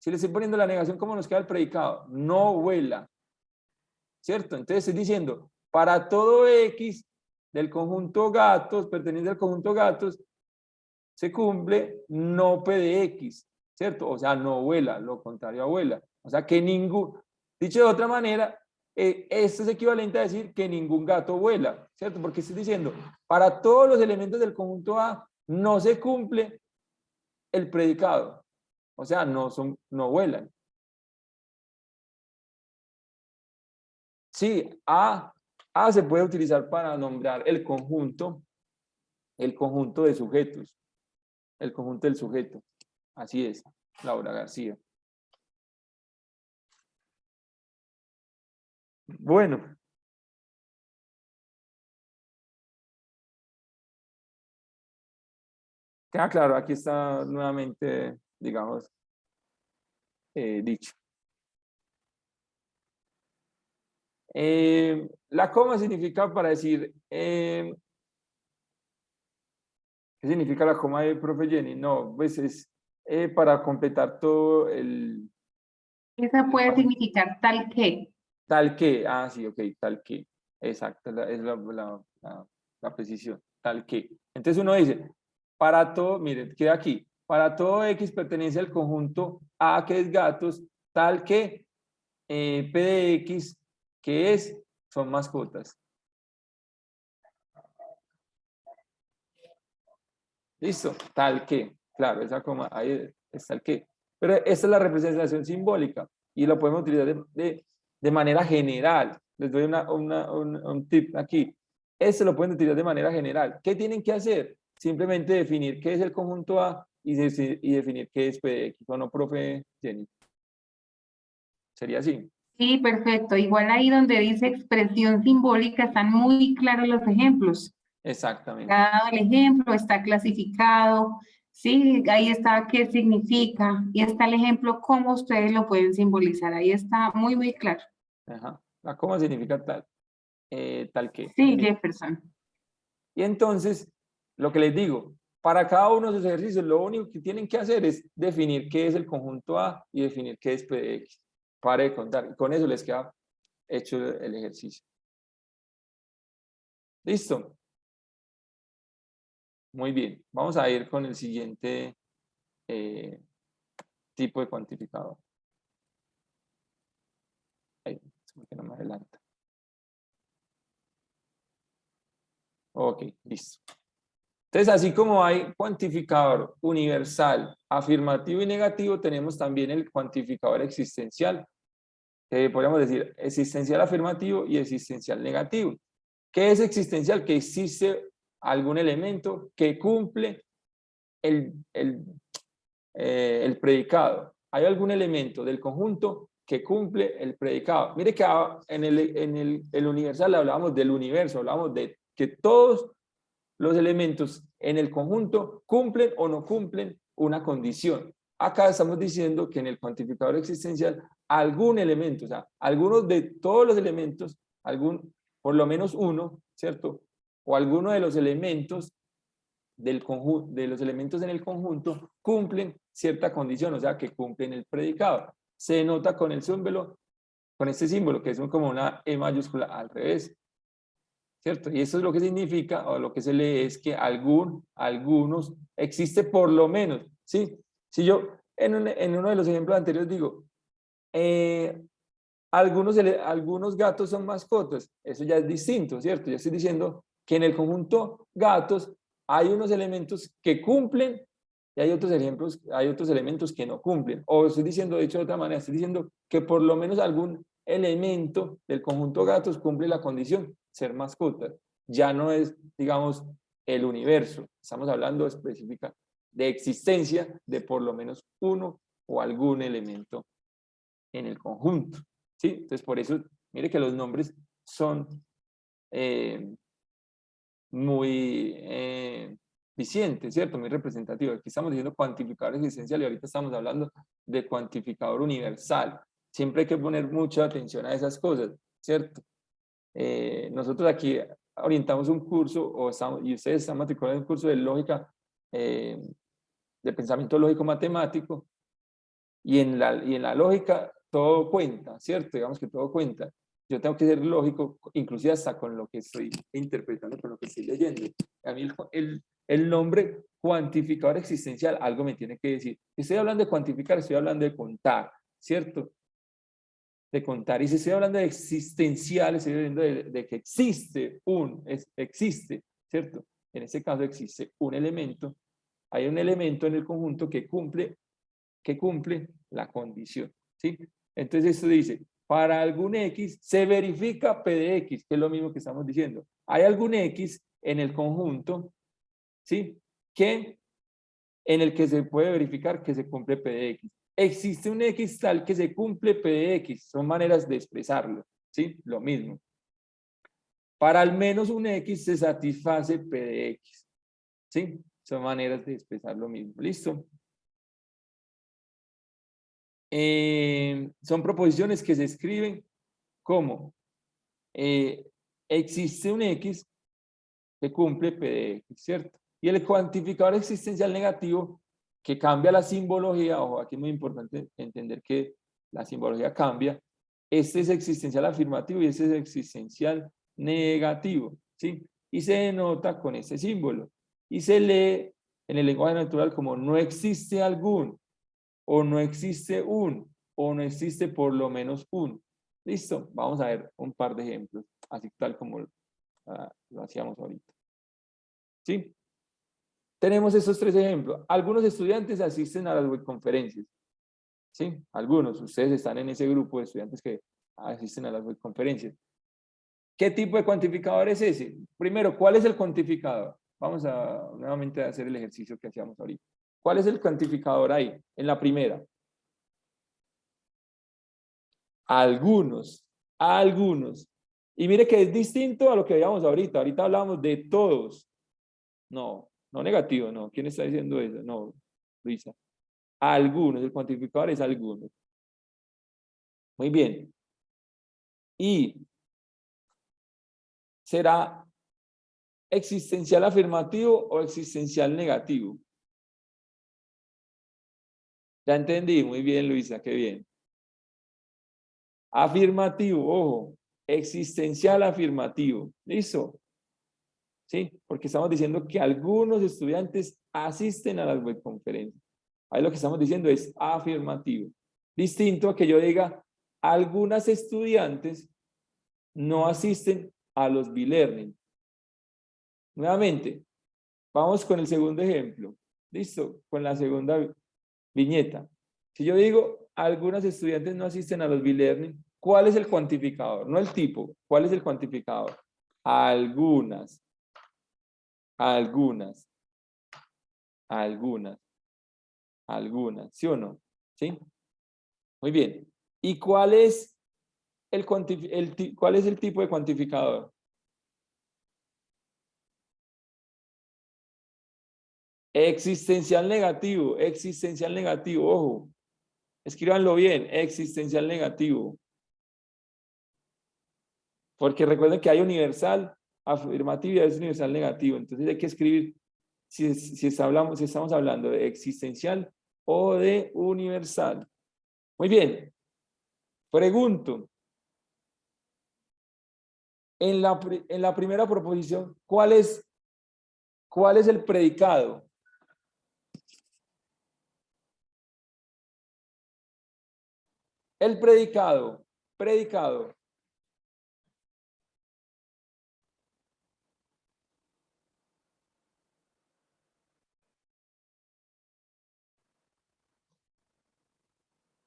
Speaker 1: Si le estoy poniendo la negación, ¿cómo nos queda el predicado? No vuela. ¿Cierto? Entonces estoy diciendo, para todo X del conjunto gatos, perteneciente al conjunto gatos, se cumple no P de X, ¿cierto? O sea, no vuela, lo contrario a vuela. O sea, que ningún, dicho de otra manera, esto es equivalente a decir que ningún gato vuela, ¿cierto? Porque estoy diciendo, para todos los elementos del conjunto A no se cumple el predicado. O sea, no vuelan. Sí, A se puede utilizar para nombrar el conjunto de sujetos, el conjunto del sujeto. Así es, Laura García. Bueno. Queda claro, aquí está nuevamente, digamos, dicho. La coma significa para decir, ¿qué significa la coma de profe Jenny? No, pues es para completar todo el...
Speaker 2: Esa puede significar tal que.
Speaker 1: Tal que, sí, ok, tal que. Exacto, es la precisión, tal que. Entonces uno dice, para todo, miren, queda aquí, para todo X pertenece al conjunto A, que es gatos, tal que P de X, que es, son mascotas. ¿Listo? Tal que, claro, esa coma, ahí está el que. Pero esta es la representación simbólica y lo podemos utilizar de manera general. Les doy un tip aquí. Este lo pueden utilizar de manera general. ¿Qué tienen que hacer? Simplemente definir qué es el conjunto A y definir qué es P de X. ¿O no, profe Jenny? Sería así.
Speaker 2: Sí, perfecto. Igual ahí donde dice expresión simbólica están muy claros los ejemplos.
Speaker 1: Exactamente.
Speaker 2: Dado el ejemplo, está clasificado, sí, ahí está qué significa y está el ejemplo cómo ustedes lo pueden simbolizar. Ahí está muy, muy claro.
Speaker 1: Ajá. La coma significa tal que.
Speaker 2: Sí, Jefferson.
Speaker 1: Y entonces, lo que les digo, para cada uno de esos ejercicios, lo único que tienen que hacer es definir qué es el conjunto A y definir qué es P de X. Pare de contar. Y con eso les queda hecho el ejercicio. ¿Listo? Muy bien. Vamos a ir con el siguiente tipo de cuantificador. Ahí, porque no me adelanta. Ok, listo. Entonces, así como hay cuantificador universal, afirmativo y negativo, tenemos también el cuantificador existencial. Podríamos decir existencial afirmativo y existencial negativo. ¿Qué es existencial? Que existe algún elemento que cumple el predicado. Hay algún elemento del conjunto que cumple el predicado. Mire que en el universal hablábamos del universo, hablábamos de que todos los elementos en el conjunto cumplen o no cumplen una condición. Acá estamos diciendo que en el cuantificador existencial algún elemento, o sea, algunos de todos los elementos, por lo menos uno, ¿cierto? O alguno de los elementos del conjunto, de los elementos en el conjunto cumplen cierta condición, o sea, que cumplen el predicado. Se nota con el símbolo, con este símbolo, que es como una E mayúscula al revés, ¿cierto? Y eso es lo que significa, o lo que se lee es que algunos, existe por lo menos, ¿sí? Si yo en uno de los ejemplos anteriores digo, algunos gatos son mascotas, eso ya es distinto, ¿cierto? Ya estoy diciendo que en el conjunto gatos hay unos elementos que cumplen y hay otros elementos que no cumplen. O estoy diciendo, de hecho de otra manera, estoy diciendo que por lo menos algún elemento del conjunto gatos cumple la condición ser mascotas. Ya no es, digamos, el universo. Estamos hablando específica de existencia de por lo menos uno o algún elemento en el conjunto. ¿Sí? Entonces, por eso, mire que los nombres son muy vicientes, ¿cierto? Muy representativos. Aquí estamos diciendo cuantificador existencial y ahorita estamos hablando de cuantificador universal. Siempre hay que poner mucha atención a esas cosas, ¿cierto? Nosotros aquí orientamos un curso, y ustedes están matriculados en un curso de lógica, de pensamiento lógico matemático, y en la lógica todo cuenta, ¿cierto? Digamos que todo cuenta. Yo tengo que ser lógico, inclusive hasta con lo que estoy interpretando, con lo que estoy leyendo. A mí el nombre cuantificador existencial algo me tiene que decir. Estoy hablando de cuantificar, estoy hablando de contar, ¿cierto? De contar. Y si estoy hablando de existencial, estoy hablando de que existe, ¿cierto? En este caso existe un elemento, hay un elemento en el conjunto que cumple la condición, ¿sí? Entonces esto dice, para algún X se verifica P de X, que es lo mismo que estamos diciendo. Hay algún X en el conjunto, ¿sí? En el que se puede verificar que se cumple P de X. Existe un X tal que se cumple P de X, son maneras de expresarlo, ¿sí? Lo mismo. Para al menos un X se satisface P de X, ¿sí? Son maneras de expresar lo mismo, ¿listo? Son proposiciones que se escriben como existe un X que cumple P de X, ¿cierto? Y el cuantificador existencial negativo que cambia la simbología, ojo, aquí es muy importante entender que la simbología cambia, este es existencial afirmativo y este es existencial negativo, ¿sí? Y se denota con este símbolo y se lee en el lenguaje natural como no existe algún, o no existe un, o no existe por lo menos un. ¿Listo? Vamos a ver un par de ejemplos, así tal como lo hacíamos ahorita. ¿Sí? Tenemos estos tres ejemplos. Algunos estudiantes asisten a las webconferencias. ¿Sí? Algunos. Ustedes están en ese grupo de estudiantes que asisten a las webconferencias. ¿Qué tipo de cuantificador es ese? Primero, ¿cuál es el cuantificador? Vamos a nuevamente a hacer el ejercicio que hacíamos ahorita. ¿Cuál es el cuantificador ahí? En la primera. Algunos. Y mire que es distinto a lo que veíamos ahorita. Ahorita hablamos de todos. No, no negativo, no. ¿Quién está diciendo eso? No, Luisa. Algunos, el cuantificador es algunos. Muy bien. Y será ¿Existencial afirmativo o existencial negativo? Ya entendí, muy bien, Luisa, qué bien. Afirmativo, ojo, existencial afirmativo, ¿listo? ¿Sí? Porque estamos diciendo que algunos estudiantes asisten a las webconferencias. Ahí lo que estamos diciendo es afirmativo. Distinto a que yo diga, algunas estudiantes no asisten a los B-Learning. Nuevamente, vamos con el segundo ejemplo. ¿Listo? Con la segunda viñeta. Si yo digo, algunos estudiantes no asisten a los B-Learning, ¿cuál es el cuantificador? No el tipo. ¿Cuál es el cuantificador? Algunas. Algunas. Algunas. Algunas. ¿Sí o no? ¿Sí? Muy bien. ¿Y cuál es cuál es el tipo de cuantificador? Existencial negativo, ojo. Escríbanlo bien, existencial negativo. Porque recuerden que hay universal, afirmativo y es universal negativo. Entonces hay que escribir si estamos hablando de existencial o de universal. Muy bien. Pregunto. En la primera proposición, ¿cuál es el predicado? El predicado.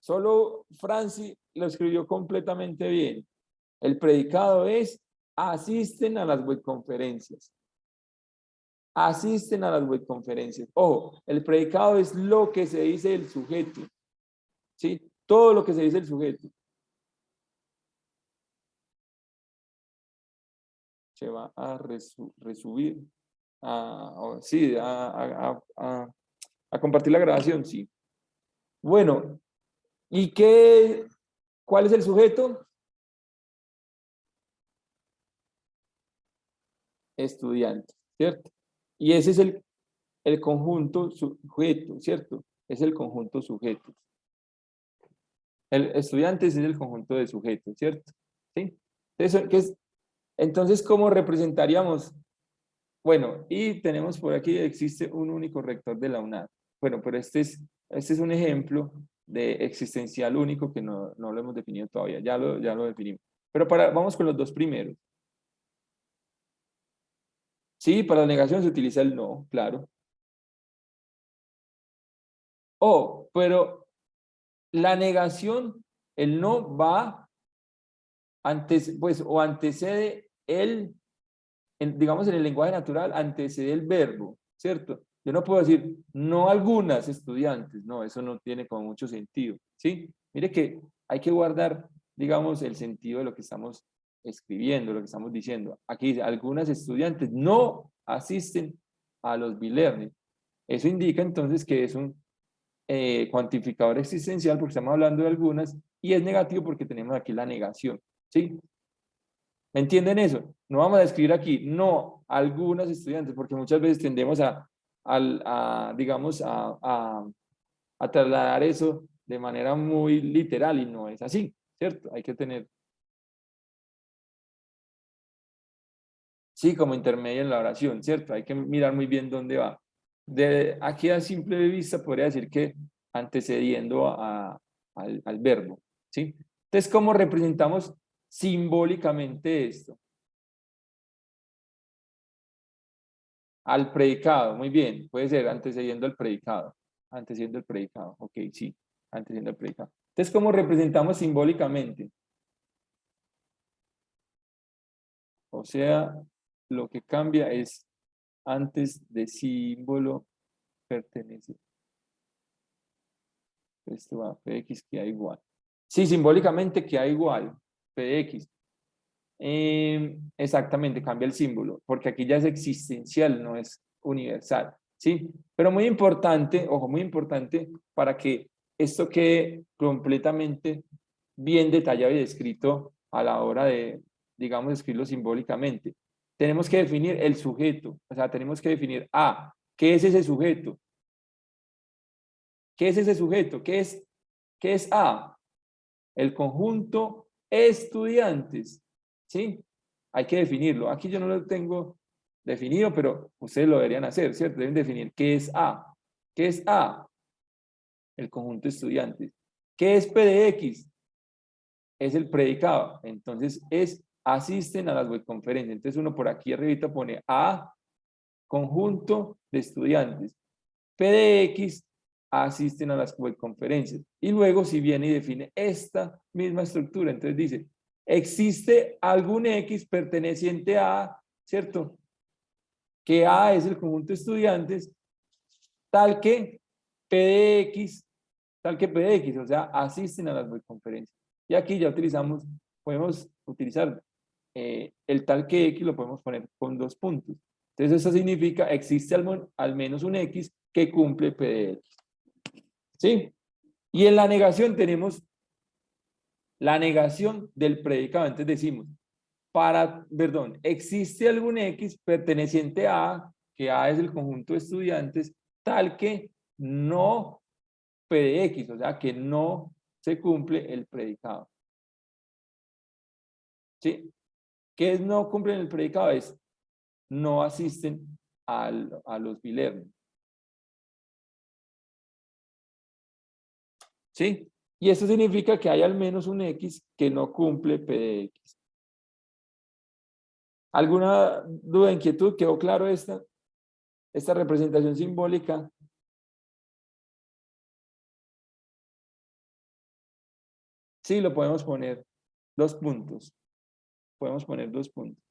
Speaker 1: Solo Franci lo escribió completamente bien. El predicado es asisten a las webconferencias. Asisten a las webconferencias. Ojo, el predicado es lo que se dice del sujeto. ¿Sí? Todo lo que se dice del sujeto. Se va a resubir. Sí, a compartir la grabación, sí. Bueno, ¿y cuál es el sujeto? Estudiante, ¿cierto? Y ese es el conjunto sujeto, ¿cierto? Es el conjunto sujeto. El estudiante es el conjunto de sujetos, ¿cierto? ¿Sí? Entonces, ¿cómo representaríamos? Bueno, y tenemos por aquí, existe un único rector de la UNAM. Bueno, pero este es un ejemplo de existencial único que no lo hemos definido todavía, ya lo definimos. Pero vamos con los dos primeros. Sí, para la negación se utiliza el no, claro. Pero la negación, el no va antes, pues, o antecede digamos en el lenguaje natural, antecede el verbo, ¿cierto? Yo no puedo decir, no algunas estudiantes, no, eso no tiene como mucho sentido, ¿sí? Mire que hay que guardar, digamos, el sentido de lo que estamos escribiendo, lo que estamos diciendo. Aquí dice, algunas estudiantes no asisten a los B-Learning. Eso indica entonces que es un cuantificador existencial porque estamos hablando de algunas y es negativo porque tenemos aquí la negación, ¿sí? ¿Me entienden eso? No vamos a escribir aquí, no, algunas estudiantes, porque muchas veces tendemos digamos, a trasladar eso de manera muy literal y no es así, ¿cierto? Hay que tener, sí, como intermedio en la oración, ¿cierto? Hay que mirar muy bien dónde va. De aquí a simple vista podría decir que antecediendo al verbo, ¿sí? Entonces, ¿cómo representamos simbólicamente esto? Al predicado, muy bien, puede ser antecediendo al predicado. Antecediendo el predicado, ok, sí, antecediendo al predicado. Entonces, ¿cómo representamos simbólicamente? O sea, lo que cambia es antes de símbolo pertenece. Esto va a Px que da igual. Sí, simbólicamente queda igual, Px. Exactamente, cambia el símbolo, porque aquí ya es existencial, no es universal, ¿sí? Pero muy importante, ojo, muy importante para que esto quede completamente bien detallado y descrito a la hora de, digamos, escribirlo simbólicamente. tenemos que definir el sujeto, o sea, tenemos que definir A, ¿qué es ese sujeto? ¿Qué es ese sujeto? ¿Qué es A? El conjunto estudiantes, ¿sí? Hay que definirlo. Aquí yo no lo tengo definido, pero ustedes lo deberían hacer, ¿cierto? Deben definir qué es A. ¿Qué es A? El conjunto estudiantes. ¿Qué es P de X? Es el predicado. Entonces, asisten a las webconferencias. Entonces, uno por aquí arribita pone A, conjunto de estudiantes. P de X, asisten a las webconferencias. Y luego, si viene y define esta misma estructura, entonces dice, existe algún X perteneciente a, ¿cierto? Que A es el conjunto de estudiantes, tal que P de X, tal que P de X, o sea, asisten a las webconferencias. Y aquí ya podemos utilizar el tal que X, lo podemos poner con 2 puntos. Entonces eso significa, existe al menos un X que cumple P de X. ¿Sí? Y en la negación tenemos la negación del predicado. Entonces decimos, existe algún X perteneciente a, que A es el conjunto de estudiantes, tal que no P de X, o sea, que no se cumple el predicado. ¿Sí? ¿Qué es no cumplen el predicado? Es no asisten a los bilernos. ¿Sí? Y eso significa que hay al menos un X que no cumple P de X. ¿Alguna duda, inquietud? ¿Quedó claro esta representación simbólica? Sí, lo podemos poner 2 puntos. Podemos poner 2 puntos.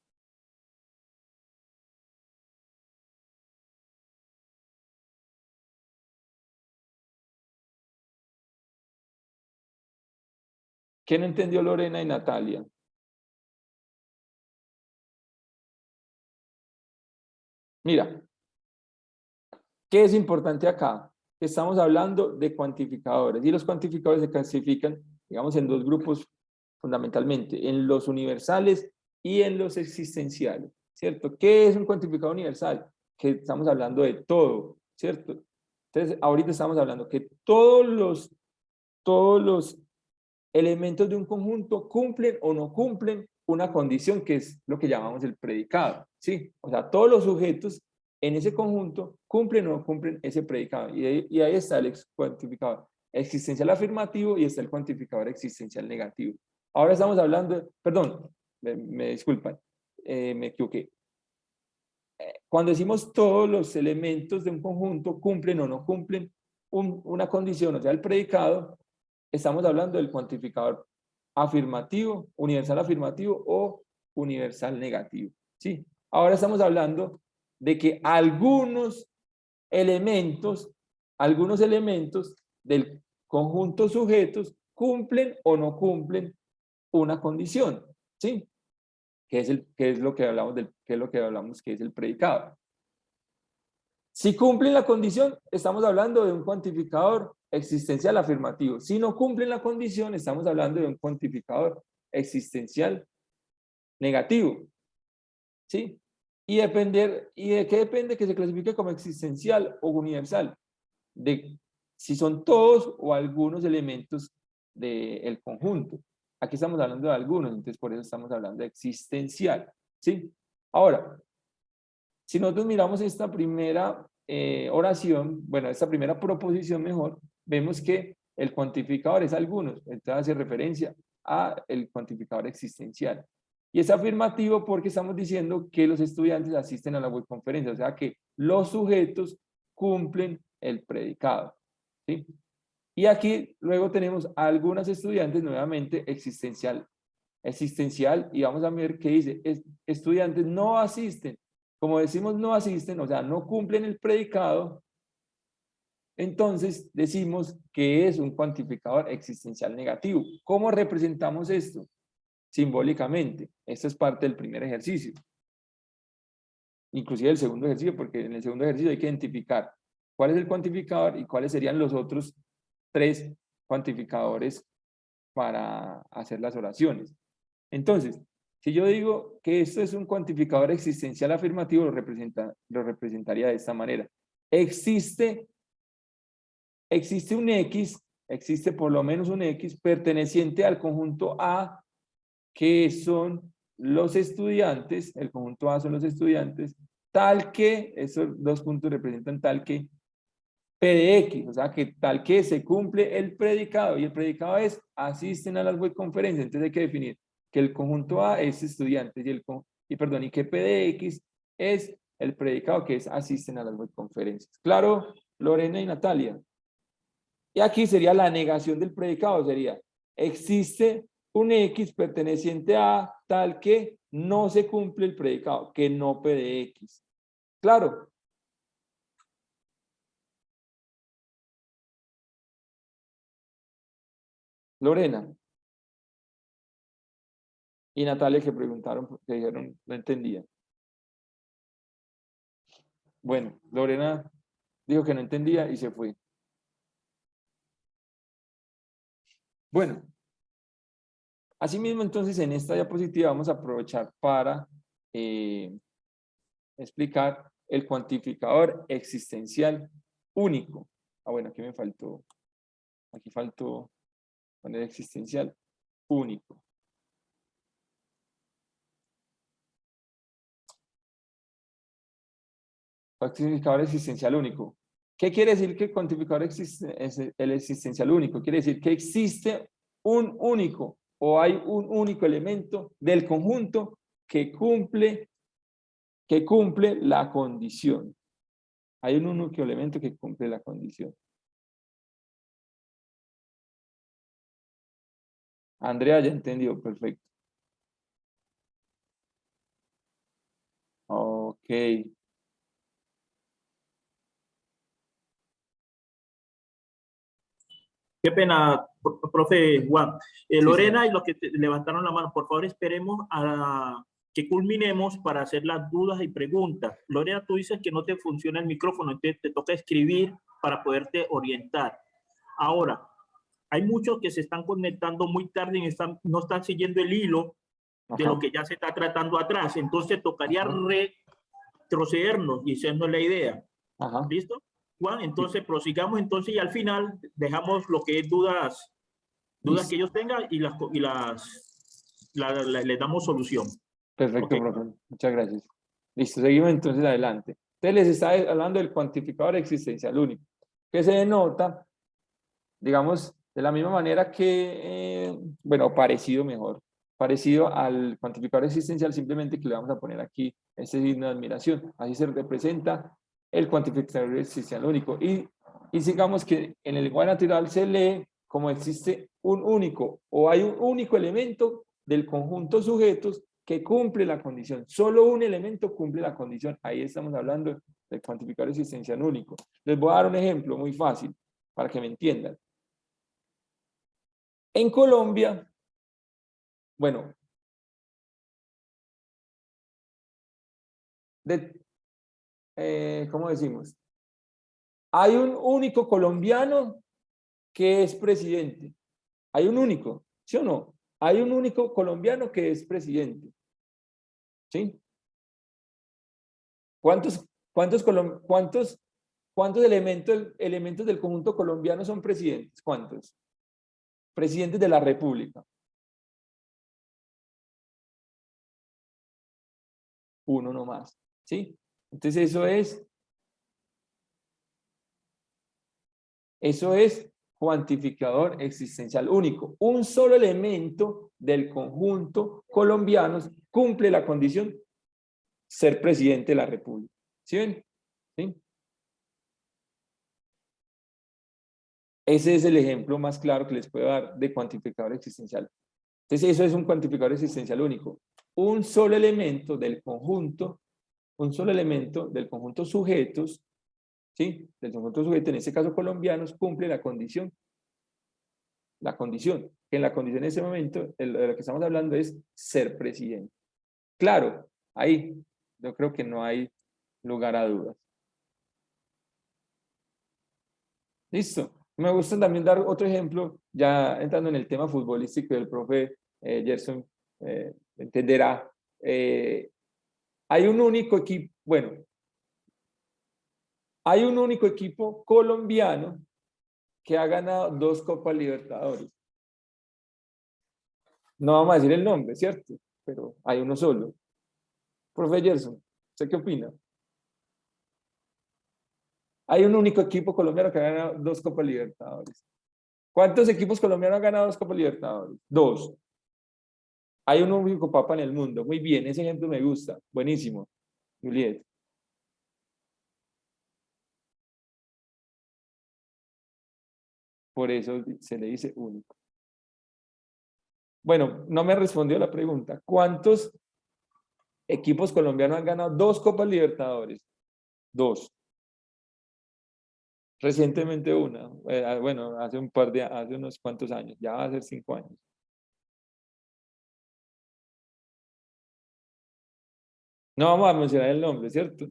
Speaker 1: ¿Qué no entendió Lorena y Natalia? Mira, ¿qué es importante acá? Estamos hablando de cuantificadores y los cuantificadores se clasifican, digamos, en 2 grupos fundamentalmente, en los universales y en los existenciales, ¿cierto? ¿Qué es un cuantificador universal? Que estamos hablando de todo, ¿cierto? Entonces, ahorita estamos hablando que todos los elementos de un conjunto cumplen o no cumplen una condición que es lo que llamamos el predicado, ¿sí? O sea, todos los sujetos en ese conjunto cumplen o no cumplen ese predicado. Y ahí está el cuantificador existencial afirmativo y está el cuantificador existencial negativo. Ahora estamos hablando, perdón, me disculpan, me equivoqué. Cuando decimos todos los elementos de un conjunto cumplen o no cumplen una condición, o sea, el predicado, estamos hablando del cuantificador afirmativo, universal afirmativo o universal negativo. ¿Sí? Ahora estamos hablando de que algunos elementos del conjunto sujetos cumplen o no cumplen una condición. ¿Sí? Que es lo que hablamos que es el predicado. Si cumplen la condición, estamos hablando de un cuantificador existencial afirmativo. Si no cumplen la condición, estamos hablando de un cuantificador existencial negativo. ¿Sí? ¿Y de qué depende que se clasifique como existencial o universal? De si son todos o algunos elementos del conjunto. Aquí estamos hablando de algunos, entonces por eso estamos hablando de existencial. ¿Sí? Ahora, si nosotros miramos esta primera oración, bueno, esta primera proposición mejor, vemos que el cuantificador es algunos, entonces hace referencia a el cuantificador existencial. Y es afirmativo porque estamos diciendo que los estudiantes asisten a la webconferencia, o sea que los sujetos cumplen el predicado. ¿Sí? Y aquí luego tenemos a algunas estudiantes nuevamente existencial, y vamos a ver qué dice, estudiantes no asisten. Como decimos no asisten, o sea, no cumplen el predicado, entonces decimos que es un cuantificador existencial negativo. ¿Cómo representamos esto? Simbólicamente. Esto es parte del primer ejercicio. Inclusive el segundo ejercicio, porque en el segundo ejercicio hay que identificar cuál es el cuantificador y cuáles serían los otros 3 cuantificadores para hacer las oraciones. Entonces, Si yo digo que esto es un cuantificador existencial afirmativo, lo representaría de esta manera. Existe un X, existe por lo menos un X perteneciente al conjunto A, que son los estudiantes, el conjunto A son los estudiantes, tal que, esos dos puntos representan tal que P de X, o sea que tal que se cumple el predicado, y el predicado es asisten a las webconferencias. Entonces hay que definir que el conjunto A es estudiantes y que P de X es el predicado, que es asisten a las webconferencias. ¿Claro, Lorena y Natalia? Y aquí sería la negación del predicado, sería existe un X perteneciente a tal que no se cumple el predicado, que no P de X. ¿Claro? Lorena y Natalia, que preguntaron, que dijeron, no entendían. Bueno, Lorena dijo que no entendía y se fue. Bueno, asimismo, entonces, en esta diapositiva vamos a aprovechar para explicar el cuantificador existencial único. Ah, bueno, aquí me faltó, aquí faltó poner existencial único. Cuantificador existencial único. ¿Qué quiere decir que el cuantificador es el existencial único? Quiere decir que existe un único o hay un único elemento del conjunto que cumple la condición. Hay un único elemento que cumple la condición. Andrea ya entendió, perfecto. Ok.
Speaker 3: Qué pena, profe Juan.
Speaker 1: Sí,
Speaker 3: Lorena
Speaker 1: señor.
Speaker 3: y los que levantaron la mano, por favor, esperemos a que culminemos para hacer las dudas y preguntas. Lorena, tú dices que no te funciona el micrófono, entonces te toca escribir para poderte orientar. Ahora, hay muchos que se están conectando muy tarde y no están siguiendo el hilo de
Speaker 1: Ajá.
Speaker 3: lo que ya se está tratando atrás. Entonces tocaría
Speaker 1: Ajá.
Speaker 3: retrocedernos y hacernos la idea.
Speaker 1: Ajá.
Speaker 3: ¿Listo? Juan,
Speaker 1: Sí.
Speaker 3: entonces prosigamos entonces y al final dejamos lo que es dudas que
Speaker 1: Listo.
Speaker 3: ellos tengan y les damos solución.
Speaker 1: Perfecto,
Speaker 3: Ok.
Speaker 1: profe. Muchas gracias. Listo, seguimos entonces adelante. Entonces les estaba hablando del cuantificador existencial único, que se denota, digamos, de la misma manera que, bueno, parecido mejor, parecido al cuantificador existencial, simplemente que le vamos a poner aquí este signo de admiración. Así se representa el cuantificador existencial único. Y digamos que en el lenguaje natural se lee como existe un único o hay un único elemento del conjunto sujetos que cumple la condición. Solo un elemento cumple la condición. Ahí estamos hablando del cuantificador existencial único. Les voy a dar un ejemplo muy fácil para que me entiendan. En Colombia, bueno, ¿cómo decimos? Hay un único colombiano que es presidente. Hay un único, ¿sí o no? Hay un único colombiano que es presidente. ¿Sí? ¿Cuántos elementos del conjunto colombiano son presidentes? ¿Cuántos? Presidentes de la República. Uno nomás. ¿Sí? Entonces eso es cuantificador existencial único. Un solo elemento del conjunto colombiano cumple la condición ser presidente de la República. ¿Sí ven? ¿Sí? Ese es el ejemplo más claro que les puedo dar de cuantificador existencial. Entonces, eso es un cuantificador existencial único. Un solo elemento del conjunto sujetos, ¿sí? Del conjunto sujeto, en este caso colombianos, cumple la condición. Que en la condición en ese momento, de lo que estamos hablando es ser presidente. Claro, ahí yo creo que no hay lugar a dudas. Listo. Me gusta también dar otro ejemplo, ya entrando en el tema futbolístico del profe Gerson, entenderá. Hay un único equipo, bueno, hay un único equipo colombiano que ha ganado 2 Copas Libertadores. No vamos a decir el nombre, ¿cierto? Pero hay uno solo. Profe Gerson, ¿usted qué opina? Hay un único equipo colombiano que ha ganado 2 Copas Libertadores. ¿Cuántos equipos colombianos han ganado 2 Copas Libertadores? 2. Hay un único papa en el mundo. Muy bien, ese ejemplo me gusta. Buenísimo. Juliet. Por eso se le dice único. Bueno, no me respondió la pregunta. ¿Cuántos equipos colombianos han ganado 2 Copas Libertadores? 2. Recientemente una. Bueno, hace unos cuantos años. Ya va a ser 5 años. No vamos a mencionar el nombre, ¿cierto?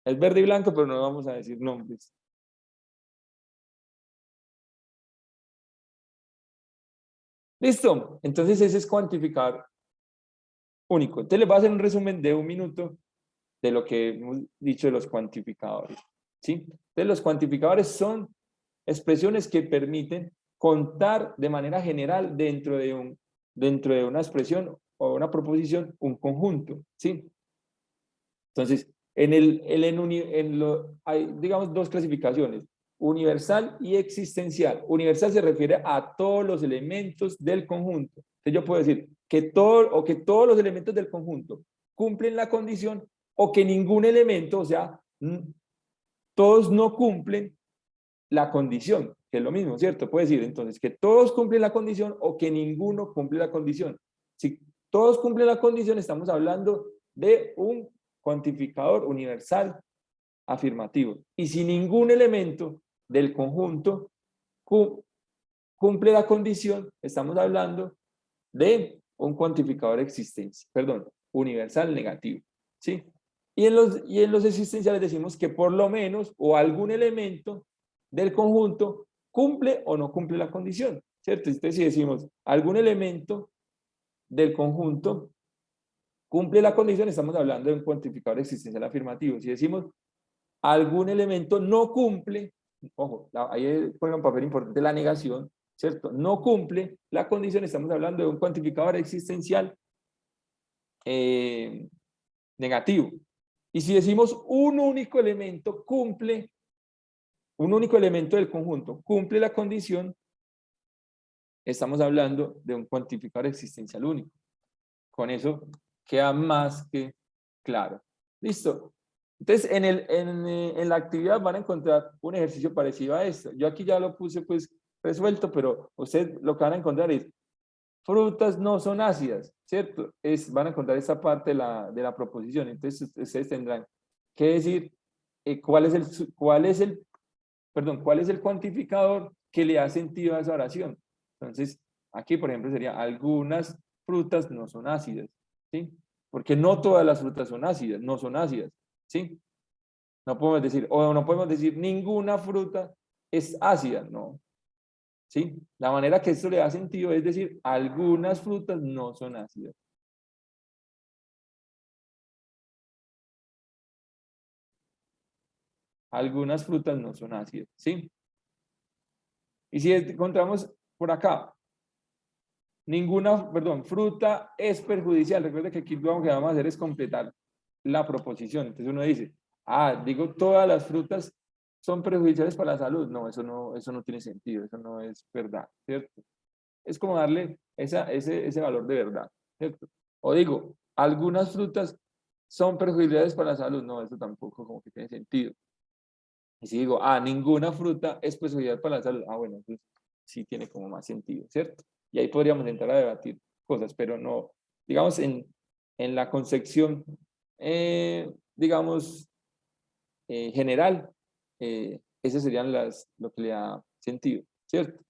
Speaker 1: Es verde y blanco, pero no vamos a decir nombres. ¿Listo? Entonces ese es cuantificar único. Entonces les voy a hacer un resumen de 1 minuto de lo que hemos dicho de los cuantificadores. ¿Sí? Entonces los cuantificadores son expresiones que permiten contar de manera general dentro de una expresión o una proposición un conjunto. ¿Sí? Entonces, hay, digamos, 2 clasificaciones, universal y existencial. Universal se refiere a todos los elementos del conjunto. Entonces yo puedo decir que todos los elementos del conjunto cumplen la condición o que ningún elemento, o sea, todos no cumplen la condición, que es lo mismo, ¿cierto? Puede decir entonces que todos cumplen la condición o que ninguno cumple la condición. Si todos cumplen la condición, estamos hablando de un cuantificador universal afirmativo. Y si ningún elemento del conjunto cumple la condición, estamos hablando de un cuantificador universal negativo. ¿Sí? Y en los existenciales decimos que por lo menos o algún elemento del conjunto cumple o no cumple la condición, ¿cierto? Entonces si decimos algún elemento del conjunto cumple la condición, estamos hablando de un cuantificador existencial afirmativo. Si decimos algún elemento no cumple, ojo, ahí pone un papel importante la negación, ¿cierto? No cumple la condición, estamos hablando de un cuantificador existencial negativo. Y si decimos un único elemento del conjunto cumple la condición, estamos hablando de un cuantificador existencial único. Con eso queda más que claro. Listo. Entonces, en la actividad van a encontrar un ejercicio parecido a esto. Yo aquí ya lo puse pues resuelto, pero ustedes lo que van a encontrar es frutas no son ácidas, ¿cierto? Van a encontrar esta parte de la proposición. Entonces, ustedes tendrán que decir cuál es el cuantificador que le da sentido a esa oración. Entonces, aquí, por ejemplo, sería algunas frutas no son ácidas, ¿sí? Porque no todas las frutas son ácidas, no son ácidas, ¿sí? No podemos decir ninguna fruta es ácida, no. ¿Sí? La manera que esto le da sentido es decir, algunas frutas no son ácidas. Algunas frutas no son ácidas, ¿sí? Y si encontramos por acá, fruta es perjudicial. Recuerda que aquí lo que vamos a hacer es completar la proposición. Entonces uno dice, digo todas las frutas son perjudiciales para la salud. No, eso no tiene sentido, eso no es verdad, ¿cierto? Es como darle ese valor de verdad, ¿cierto? O digo, algunas frutas son perjudiciales para la salud. No, eso tampoco como que tiene sentido. Y si digo, ninguna fruta es perjudicial para la salud. Bueno, entonces sí tiene como más sentido, ¿cierto? Y ahí podríamos entrar a debatir cosas, pero no, digamos, en la concepción, digamos, general, esas serían lo que le da sentido, ¿cierto?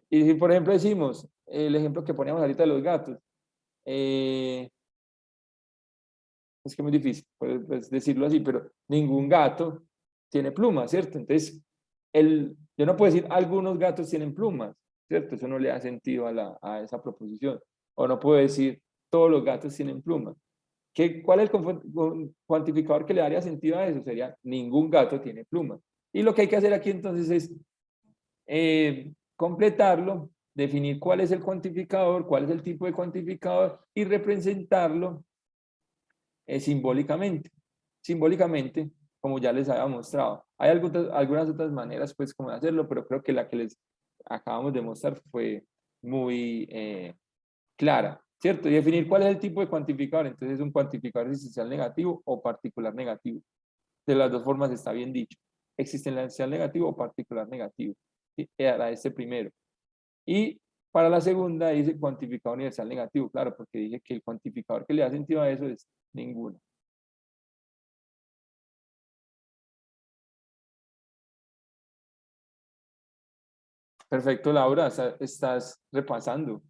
Speaker 1: Y si, por ejemplo, decimos, el ejemplo que poníamos ahorita de los gatos, es que es muy difícil pues, decirlo así, pero ningún gato tiene plumas, ¿cierto? Entonces, yo no puedo decir algunos gatos tienen plumas, ¿cierto? Eso no le da sentido a esa proposición. O no puedo decir todos los gatos tienen plumas. ¿Cuál es el cuantificador que le daría sentido a eso? Sería ningún gato tiene plumas. Y lo que hay que hacer aquí entonces es completarlo, definir cuál es el cuantificador, cuál es el tipo de cuantificador y representarlo simbólicamente. Simbólicamente, como ya les había mostrado. Hay algunas otras maneras pues como de hacerlo, pero creo que la que les acabamos de mostrar fue muy clara, ¿cierto? Y definir cuál es el tipo de cuantificador. Entonces es un cuantificador existencial negativo o particular negativo. De las dos formas está bien dicho. Existencial negativo o particular negativo. ¿Sí? Era este primero. Y para la segunda dice cuantificador universal negativo, claro, porque dije que el cuantificador que le da sentido a eso es ninguno. Perfecto, Laura, estás repasando.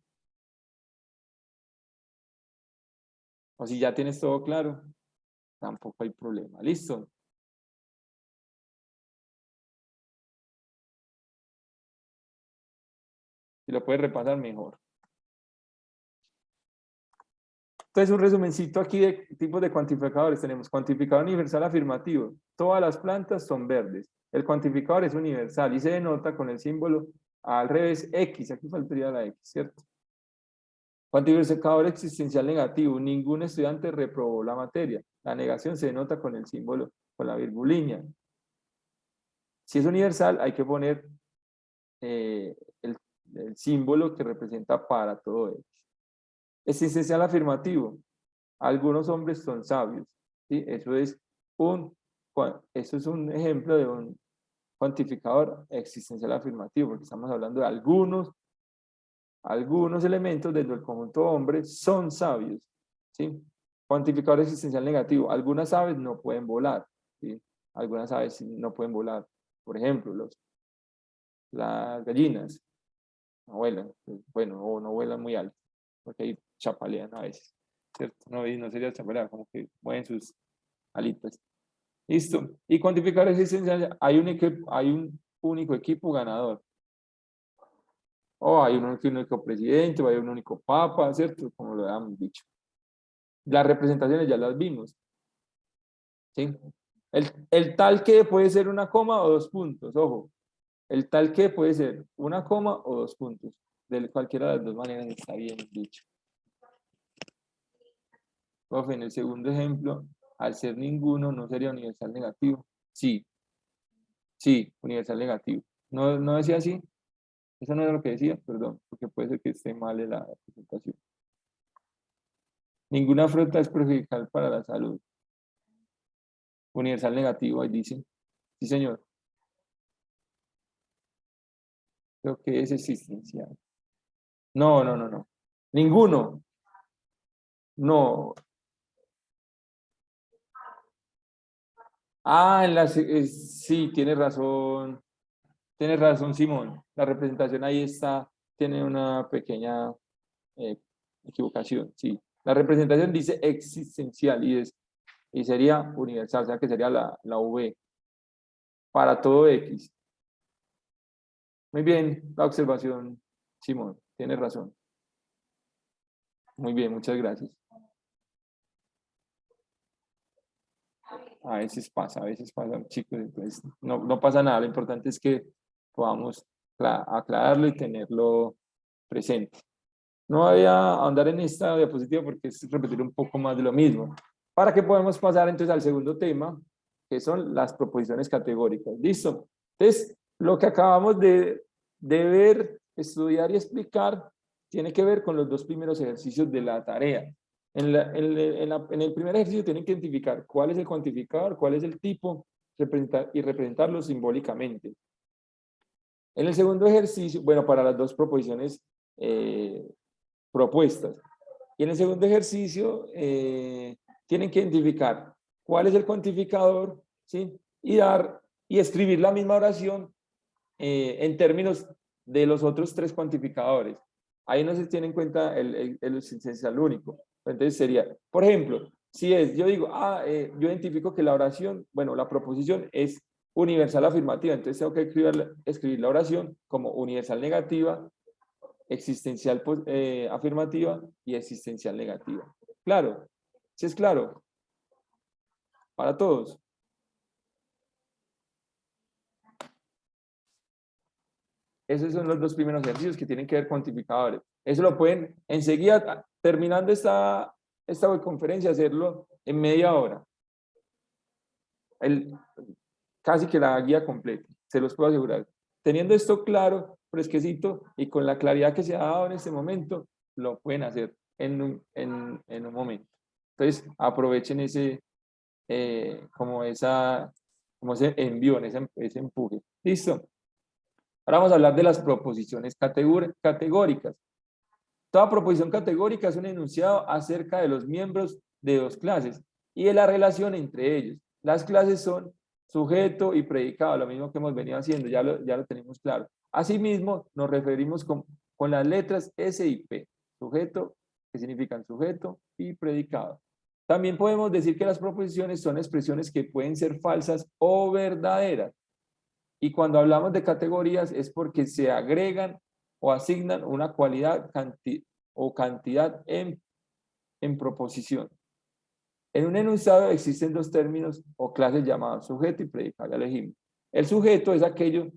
Speaker 1: O si ya tienes todo claro, tampoco hay problema. ¿Listo? Si lo puedes repasar, mejor. Entonces, un resumencito aquí de tipos de cuantificadores. Tenemos cuantificador universal afirmativo. Todas las plantas son verdes. El cuantificador es universal y se denota con el símbolo al revés X. Aquí faltaría la X, ¿cierto? Cuantificador existencial negativo. Ningún estudiante reprobó la materia. La negación se denota con el símbolo, con la virgulínea. Si es universal, hay que poner el símbolo que representa para todo X. Existencial afirmativo. Algunos hombres son sabios. ¿Sí? Eso es un ejemplo de un cuantificador existencial afirmativo, porque estamos hablando de algunos elementos dentro del conjunto hombre son sabios. ¿Sí? Cuantificador existencial negativo. Algunas aves no pueden volar. ¿Sí? Algunas aves no pueden volar. Por ejemplo, las gallinas no vuelan. Bueno, o no vuelan muy alto, porque ahí chapalean a veces. ¿Cierto? No sería chapalear, como que mueven sus alitas. Listo. Y cuantificador existencial, hay un único equipo ganador. O hay un único presidente, o hay un único papa, ¿cierto? Como lo habíamos dicho. Las representaciones ya las vimos. ¿Sí? El tal que puede ser una coma o dos puntos, ojo. El tal que puede ser una coma o dos puntos. De cualquiera de las dos maneras está bien dicho. Profe, en el segundo ejemplo, al ser ninguno, ¿no sería universal negativo? Sí, sí, universal negativo. ¿No decía así? Eso no era lo que decía, perdón, porque puede ser que esté mal en la presentación. Ninguna fruta es perjudicial para la salud. Universal negativo, ahí dice. Sí, señor. Creo que es existencial. No. Ninguno. No. Ah, sí, tienes razón. Tienes razón, Simón. La representación ahí está, tiene una pequeña equivocación, sí. La representación dice existencial y sería universal, o sea que sería la V para todo X. Muy bien, la observación, Simón, tienes razón. Muy bien, muchas gracias. A veces pasa, chicos, entonces no pasa nada, lo importante es que podamos aclararlo y tenerlo presente. No voy a andar en esta diapositiva porque es repetir un poco más de lo mismo. Para que podamos pasar entonces al segundo tema, que son las proposiciones categóricas. ¿Listo? Entonces, lo que acabamos de ver, estudiar y explicar tiene que ver con los dos primeros ejercicios de la tarea. En el primer ejercicio tienen que identificar cuál es el cuantificador, cuál es el tipo, y representarlo simbólicamente. En el segundo ejercicio, bueno, para las dos proposiciones propuestas. Y en el segundo ejercicio tienen que identificar cuál es el cuantificador, ¿sí? Y escribir la misma oración en términos de los otros tres cuantificadores. Ahí no se tiene en cuenta el existencial único. Entonces sería, por ejemplo, yo digo, yo identifico que la oración, bueno, la proposición es universal afirmativa, entonces tengo que escribir la oración como universal negativa existencial afirmativa y existencial negativa. Claro, ¿sí es claro? Para todos. Esos son los dos primeros ejercicios que tienen que ver cuantificadores. Eso lo pueden enseguida, terminando esta conferencia, hacerlo en media hora. Casi que la guía completa, se los puedo asegurar. Teniendo esto claro, fresquecito y con la claridad que se ha dado en este momento, lo pueden hacer en un momento. Entonces, aprovechen ese envión, ese empuje. ¿Listo? Ahora vamos a hablar de las proposiciones categóricas. Toda proposición categórica es un enunciado acerca de los miembros de dos clases y de la relación entre ellos. Las clases son sujeto y predicado, lo mismo que hemos venido haciendo, ya lo tenemos claro. Asimismo, nos referimos con las letras S y P, sujeto, que significan sujeto y predicado. También podemos decir que las proposiciones son expresiones que pueden ser falsas o verdaderas. Y cuando hablamos de categorías es porque se agregan o asignan una cualidad o cantidad en proposición. En un enunciado existen dos términos o clases llamados sujeto y predicado. Ya lo dijimos. El sujeto es aquello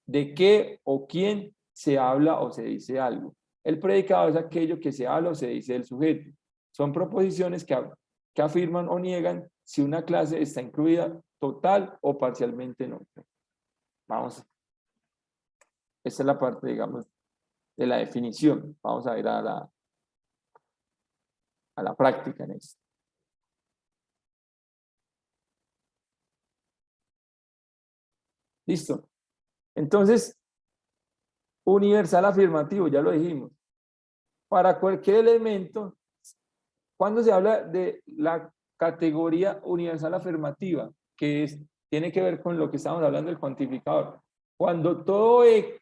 Speaker 1: de qué o quién se habla o se dice algo. El predicado es aquello que se habla o se dice del sujeto. Son proposiciones que afirman o niegan si una clase está incluida total o parcialmente en otra. Vamos. Esta es la parte, digamos, de la definición. Vamos a ver a la práctica en esto. Listo. Entonces, universal afirmativo, ya lo dijimos. Para cualquier elemento, cuando se habla de la categoría universal afirmativa, tiene que ver con lo que estamos hablando del cuantificador. Cuando todo S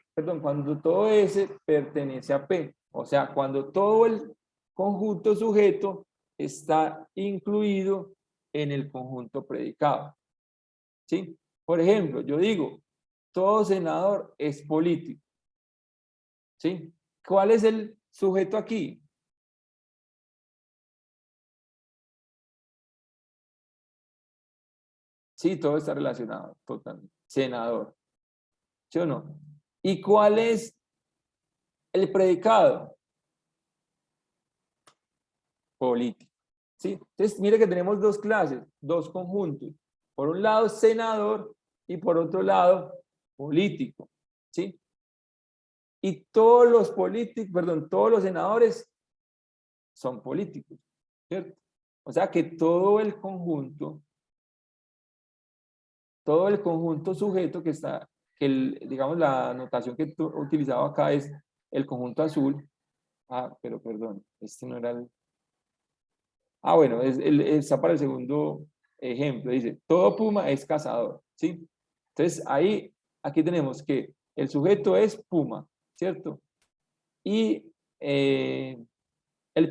Speaker 1: pertenece a P, o sea, cuando todo el conjunto sujeto está incluido en el conjunto predicado. ¿Sí? Por ejemplo, yo digo, todo senador es político. ¿Sí? ¿Cuál es el sujeto aquí? Sí, todo está relacionado, totalmente. Senador. ¿Sí o no? ¿Y cuál es el predicado? Político. ¿Sí? Entonces, mire que tenemos dos clases, dos conjuntos. Por un lado, senador y por otro lado, político. ¿Sí? Y todos los todos los senadores son políticos, ¿cierto? O sea que todo el conjunto sujeto que está, digamos, la notación que he utilizado acá es el conjunto azul. Pero perdón, este no era el... bueno, está para el segundo ejemplo. Dice, todo puma es cazador, ¿sí? Entonces, aquí tenemos que el sujeto es puma, ¿cierto? Y el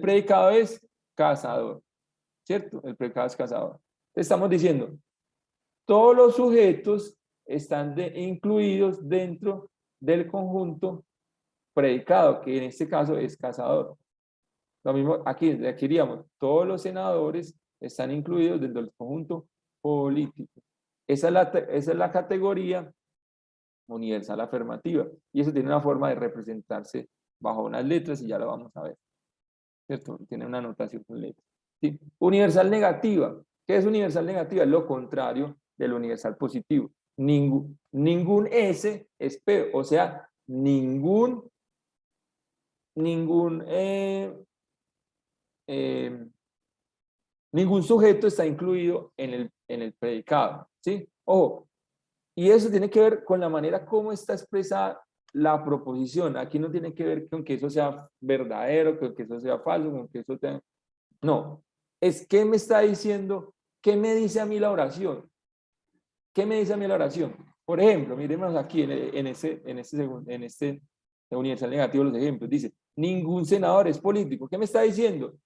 Speaker 1: predicado es cazador, ¿cierto? El predicado es cazador. Estamos diciendo, todos los sujetos están incluidos dentro del conjunto predicado, que en este caso es cazador. Lo mismo aquí diríamos, todos los senadores están incluidos dentro del conjunto político. Esa es la categoría universal afirmativa. Y eso tiene una forma de representarse bajo unas letras y ya lo vamos a ver. ¿Cierto? Tiene una notación con letras. ¿Sí? Universal negativa. ¿Qué es universal negativa? Es lo contrario del universal positivo. Ningún S es P, o sea, ningún sujeto está incluido en el predicado, ¿sí? Ojo, y eso tiene que ver con la manera como está expresada la proposición. Aquí no tiene que ver con que eso sea verdadero, con que eso sea falso, con que eso tenga... No, es qué me está diciendo, qué me dice a mí la oración. ¿Qué me dice a mí la oración? Por ejemplo, miremos aquí en este universal negativo los ejemplos. Dice, ningún senador es político. ¿Qué me está diciendo?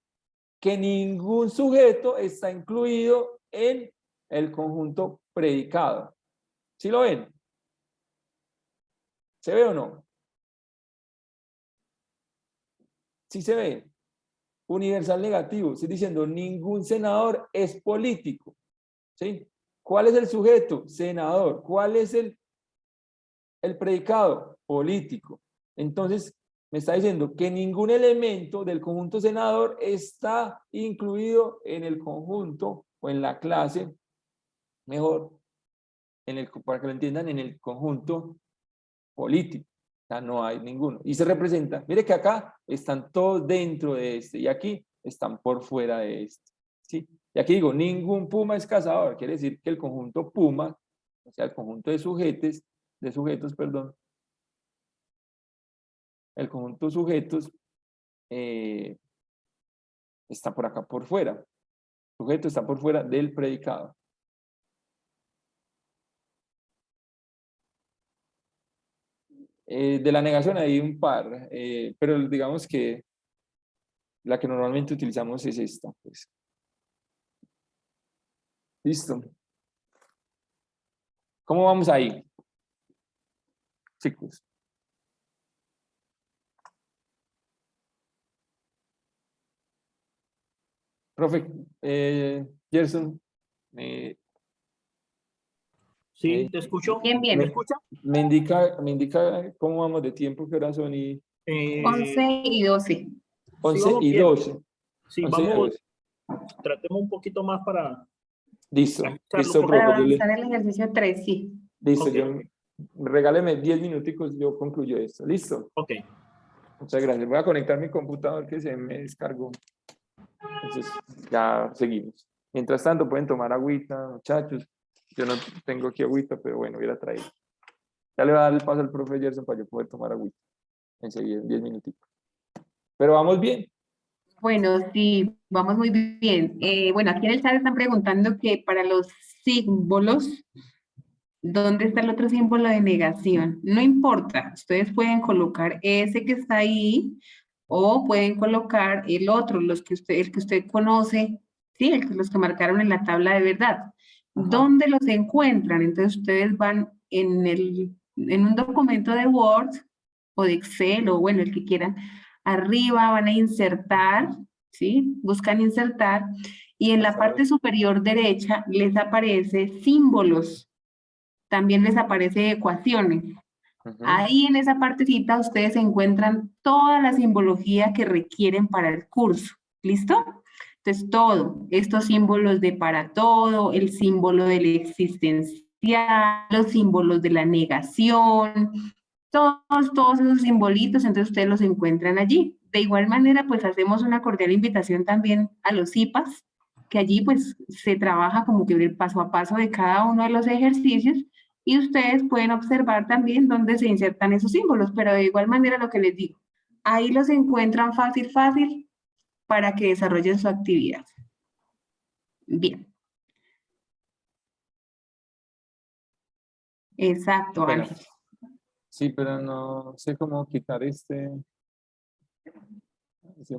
Speaker 1: Que ningún sujeto está incluido en el conjunto predicado. ¿Sí lo ven? ¿Se ve o no? ¿Sí se ve? Universal negativo. Estoy diciendo, ningún senador es político. ¿Sí? ¿Cuál es el sujeto? Senador. ¿Cuál es el predicado? Político. Entonces, me está diciendo que ningún elemento del conjunto senador está incluido en el conjunto o en la clase, mejor, para que lo entiendan, en el conjunto político. O sea, no hay ninguno. Y se representa, mire que acá están todos dentro de este y aquí están por fuera de este. ¿Sí? Y aquí digo, ningún puma es cazador. Quiere decir que el conjunto puma, o sea, el conjunto de sujetos, perdón, el conjunto sujetos está por acá por fuera. El sujeto está por fuera del predicado. De la negación hay un par, pero digamos que la que normalmente utilizamos es esta. Pues. Listo. ¿Cómo vamos ahí, chicos? Profe, Gerson,
Speaker 3: Sí, te escucho.
Speaker 2: Bien,
Speaker 3: ¿Me
Speaker 2: bien.
Speaker 3: escucha?
Speaker 1: me indica cómo vamos de tiempo, qué hora son y
Speaker 2: 11 y 12.
Speaker 3: Sí,
Speaker 1: 11
Speaker 3: vamos
Speaker 1: y
Speaker 3: bien.
Speaker 1: 12.
Speaker 3: Sí,
Speaker 1: 11 y
Speaker 3: vamos,
Speaker 1: 12.
Speaker 3: tratemos un poquito más para
Speaker 1: Listo,
Speaker 3: analizarlo un
Speaker 1: listo,
Speaker 3: poquito.
Speaker 2: Para
Speaker 1: profe.
Speaker 2: avanzar el ejercicio 3, sí.
Speaker 1: Listo,
Speaker 3: Ok.
Speaker 1: regáleme 10 minuticos, yo concluyo esto. Listo.
Speaker 3: Ok.
Speaker 1: Muchas gracias. Voy a conectar mi computador que se me descargó. Entonces, ya seguimos. Mientras tanto, pueden tomar agüita, muchachos. Yo no tengo aquí agüita, pero bueno, voy a traer. Ya le voy a dar el paso al profe Gerson para yo poder tomar agüita. Enseguida, en 10 minutitos. Pero vamos bien.
Speaker 2: Bueno, sí, vamos muy bien. Bueno, aquí en el chat están preguntando que para los símbolos, ¿dónde está el otro símbolo de negación? No importa, ustedes pueden colocar ese que está ahí o pueden colocar el otro, el que usted conoce, ¿sí? Los que marcaron en la tabla de verdad. ¿Dónde los encuentran? Entonces ustedes van en un documento de Word o de Excel o bueno, el que quieran. Arriba van a insertar, ¿sí? Buscan insertar y en la parte superior derecha les aparece símbolos. También les aparece ecuaciones. Ahí en esa partecita ustedes encuentran toda la simbología que requieren para el curso. ¿Listo? Entonces todo, estos símbolos de para todo, el símbolo del existencial, los símbolos de la negación, todos esos simbolitos, entonces ustedes los encuentran allí. De igual manera, pues hacemos una cordial invitación también a los IPAs, que allí pues se trabaja como que el paso a paso de cada uno de los ejercicios y ustedes pueden observar también dónde se insertan esos símbolos, pero de igual manera lo que les digo, ahí los encuentran fácil para que desarrollen su actividad. Bien. Exacto,
Speaker 1: Bueno,
Speaker 2: Ángel.
Speaker 1: sí, pero no sé cómo quitar es un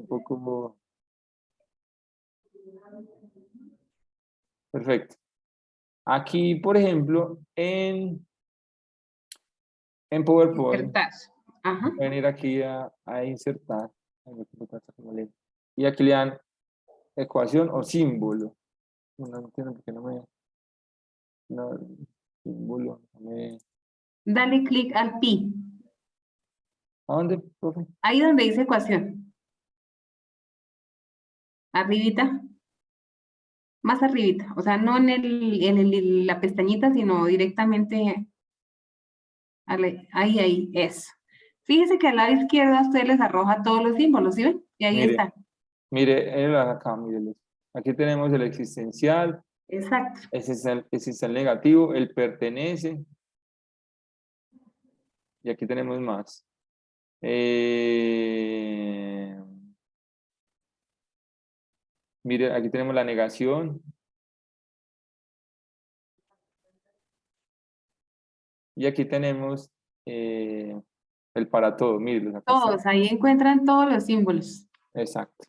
Speaker 1: poco. Perfecto. Aquí, por ejemplo, en PowerPoint,
Speaker 2: Insertar. Ajá.
Speaker 1: pueden ir aquí a insertar. Y aquí le dan ecuación o símbolo. No entiendo por qué no me. No, símbolo.
Speaker 2: Dale clic al pi.
Speaker 1: ¿A dónde, profe?
Speaker 2: Ahí donde dice ecuación. Arribita. Más arribita. O sea, no en la pestañita, sino directamente. Ahí, eso. Fíjese que al lado izquierdo a ustedes les arroja todos los símbolos, ¿sí ven? Y ahí
Speaker 1: Mire,
Speaker 2: están.
Speaker 1: mire, acá, mire. Aquí tenemos el existencial,
Speaker 2: Exacto.
Speaker 1: existencial negativo, el pertenece, y aquí tenemos más. Mire, aquí tenemos la negación. Y aquí tenemos el para todo. Miren, acá está.
Speaker 2: Todos, ahí encuentran todos los símbolos.
Speaker 1: Exacto.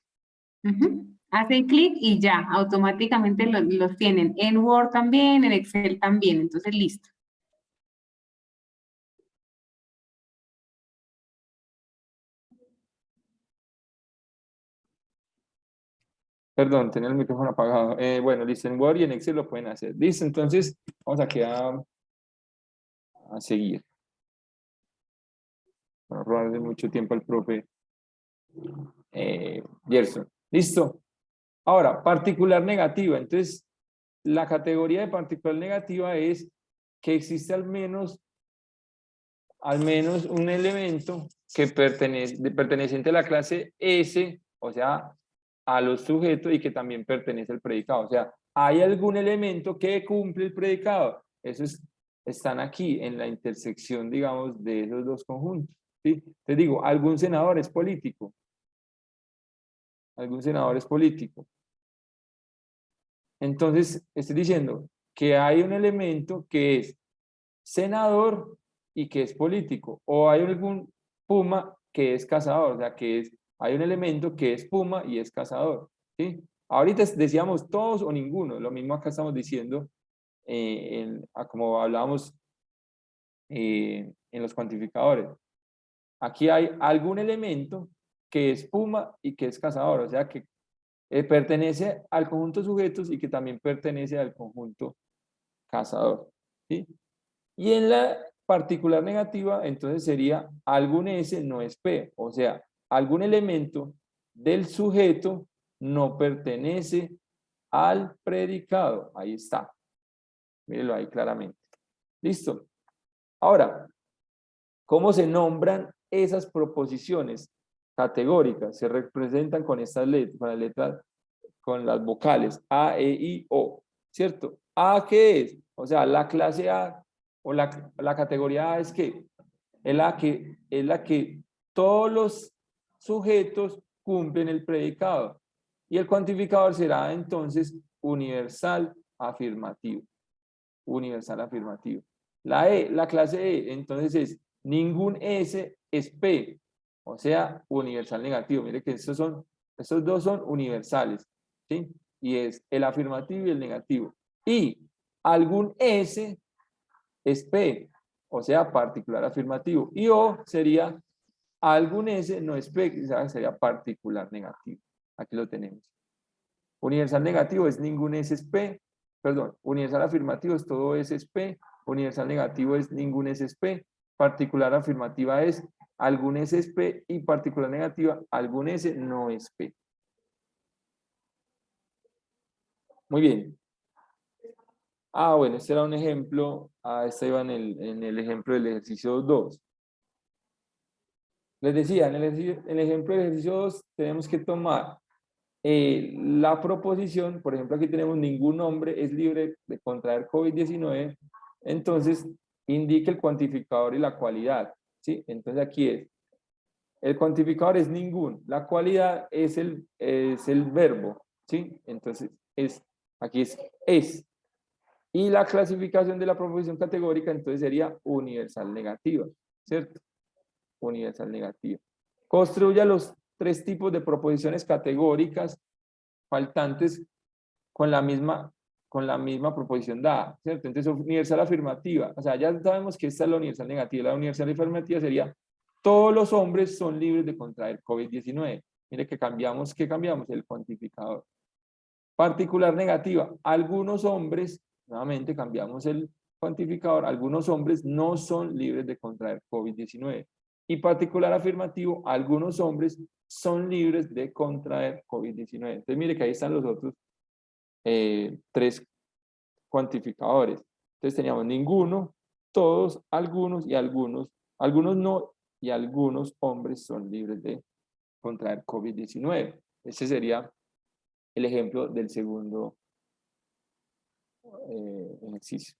Speaker 2: Hacen clic y ya, automáticamente los tienen. En Word también, en Excel también. Entonces, listo.
Speaker 1: Perdón, tenía el micrófono apagado. Bueno, listo, en Word y en Excel lo pueden hacer. Listo, entonces vamos aquí a seguir. Para no robarle mucho tiempo al profe Gerson. Listo. Ahora, particular negativa. Entonces, la categoría de particular negativa es que existe al menos un elemento que perteneciente a la clase S, o sea, a los sujetos y que también pertenece al predicado. O sea, hay algún elemento que cumple el predicado. Están aquí en la intersección, digamos, de esos dos conjuntos. ¿Sí? Te digo, algún senador es político. Algún senador es político. Entonces, estoy diciendo que hay un elemento que es senador y que es político, o hay algún puma que es cazador, o sea, hay un elemento que es puma y es cazador, ¿sí? Ahorita decíamos todos o ninguno, lo mismo acá estamos diciendo, como hablábamos en los cuantificadores. Aquí hay algún elemento que es puma y que es cazador, o sea, que pertenece al conjunto de sujetos y que también pertenece al conjunto cazador, ¿sí? Y en la particular negativa, entonces sería algún S no es P, o sea, algún elemento del sujeto no pertenece al predicado. Ahí está. Mírenlo ahí claramente. Listo. Ahora, ¿cómo se nombran esas proposiciones categóricas? Se representan con estas letras, con las vocales A, E, I, O, ¿cierto? ¿A qué es? O sea, la clase A o la categoría A es que es la que todos los sujetos cumplen el predicado. Y el cuantificador será entonces universal afirmativo. Universal afirmativo. La clase E, entonces es ningún S es P, o sea, universal negativo. Mire que estos dos son universales, ¿sí? Y es el afirmativo y el negativo. Y algún S es P, o sea, particular afirmativo. Y O sería algún S no es P, o sea, sería particular negativo. Aquí lo tenemos. Universal negativo es ningún S es P, perdón, universal afirmativo es todo S es P, universal negativo es ningún S es P, particular afirmativa es algún S es P y particular negativa, algún S no es P. Muy bien. Bueno, este era un ejemplo, este iba en el ejemplo del ejercicio 2. Les decía, en el ejemplo del ejercicio 2 tenemos que tomar la proposición, por ejemplo, aquí tenemos ningún hombre es libre de contraer COVID-19, entonces indica el cuantificador y la cualidad, ¿sí? Entonces aquí el cuantificador es ningún, la cualidad es el verbo, ¿sí? Entonces aquí es. Y la clasificación de la proposición categórica entonces sería universal negativa, ¿cierto? Universal negativa. Construya los 3 tipos de proposiciones categóricas faltantes con la misma proposición dada, ¿cierto? Entonces, universal afirmativa, o sea, ya sabemos que esta es la universal negativa. La universal afirmativa sería, todos los hombres son libres de contraer COVID-19. Mire que cambiamos, ¿qué cambiamos? El cuantificador. Particular negativa, algunos hombres, nuevamente cambiamos el cuantificador, algunos hombres no son libres de contraer COVID-19. Y particular afirmativo, algunos hombres son libres de contraer COVID-19. Entonces, mire que ahí están los otros 3 cuantificadores. Entonces teníamos ninguno, todos, algunos y algunos no, y algunos hombres son libres de contraer COVID-19. Ese sería el ejemplo del segundo ejercicio.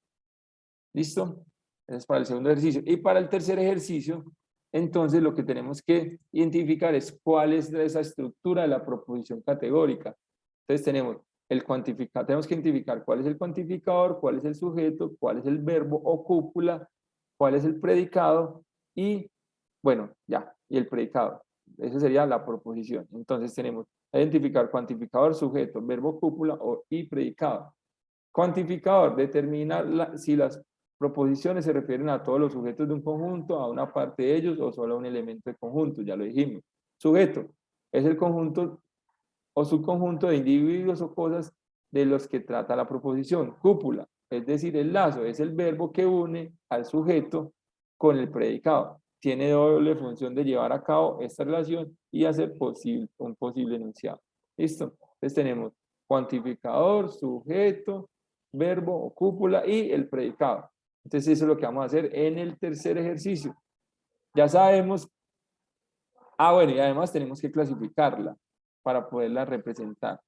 Speaker 1: ¿Listo? Ese es para el segundo ejercicio. Y para el tercer ejercicio, entonces lo que tenemos que identificar es cuál es esa estructura de la proposición categórica. Entonces tenemos tenemos que identificar cuál es el cuantificador, cuál es el sujeto, cuál es el verbo o cúpula, cuál es el predicado y, bueno, ya, y el predicado. Esa sería la proposición. Entonces tenemos que identificar cuantificador, sujeto, verbo, cúpula y predicado. Cuantificador determina si las proposiciones se refieren a todos los sujetos de un conjunto, a una parte de ellos o solo a un elemento de conjunto, ya lo dijimos. Sujeto es el conjunto o subconjunto de individuos o cosas de los que trata la proposición. Cúpula, es decir, el lazo, es el verbo que une al sujeto con el predicado. Tiene doble función de llevar a cabo esta relación y hacer un posible enunciado. ¿Listo? Entonces tenemos cuantificador, sujeto, verbo o cúpula y el predicado. Entonces eso es lo que vamos a hacer en el tercer ejercicio. Ya sabemos, bueno, y además tenemos que clasificarla para poderla representar.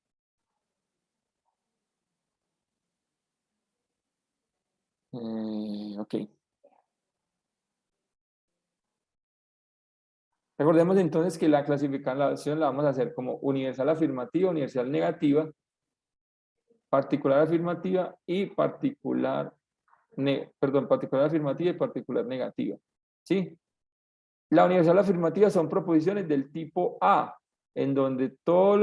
Speaker 1: Ok. Recordemos entonces que la clasificación la vamos a hacer como universal afirmativa, universal negativa, particular afirmativa y particular afirmativa y particular negativa. ¿Sí? La universal afirmativa son proposiciones del tipo A, en donde todos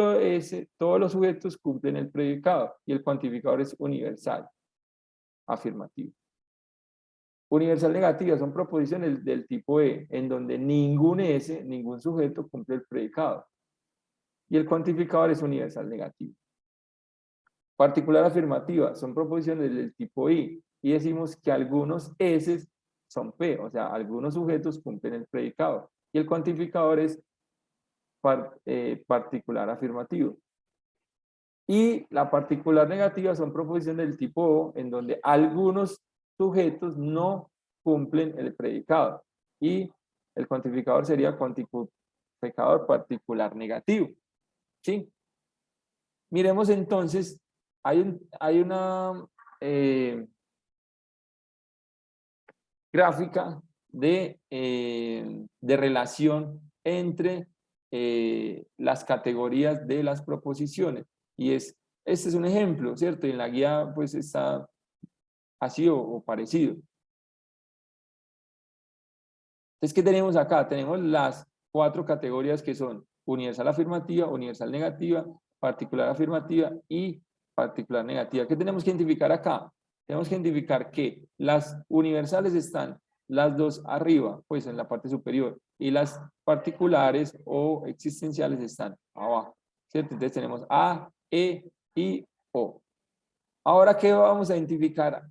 Speaker 1: los sujetos cumplen el predicado y el cuantificador es universal afirmativo. Universal negativa son proposiciones del tipo E, en donde ningún sujeto cumple el predicado y el cuantificador es universal negativo. Particular afirmativa son proposiciones del tipo I y decimos que algunos S son P, o sea, algunos sujetos cumplen el predicado y el cuantificador es particular afirmativo. Y la particular negativa son proposiciones del tipo O, en donde algunos sujetos no cumplen el predicado y el cuantificador sería cuantificador particular negativo. ¿Sí? Miremos entonces, hay una gráfica de relación entre las categorías de las proposiciones. Y este es un ejemplo, ¿cierto? Y en la guía pues está así o parecido. Entonces, ¿qué tenemos acá? Tenemos las 4 categorías que son universal afirmativa, universal negativa, particular afirmativa y particular negativa. ¿Qué tenemos que identificar acá? Tenemos que identificar que las universales están las dos arriba, pues en la parte superior, y las particulares o existenciales están abajo, ¿cierto? Entonces tenemos A, E y O. Ahora, ¿qué vamos a identificar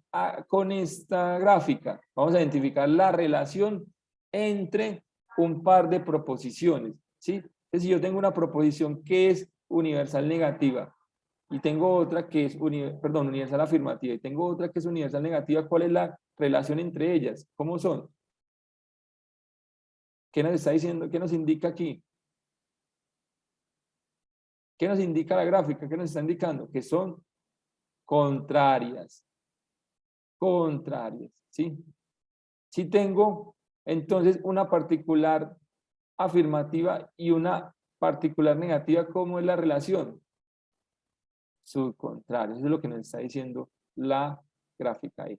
Speaker 1: con esta gráfica? Vamos a identificar la relación entre un par de proposiciones, ¿sí? Entonces, si yo tengo una proposición que es universal negativa y tengo otra que es universal afirmativa y tengo otra que es universal negativa, ¿cuál es la relación entre ellas? ¿Cómo son? ¿Qué nos está diciendo? ¿Qué nos indica aquí? ¿Qué nos indica la gráfica? ¿Qué nos está indicando? Que son contrarias. Contrarias, ¿sí? Si tengo entonces una particular afirmativa y una particular negativa, ¿cómo es la relación? Subcontrario, eso es lo que nos está diciendo la gráfica ahí.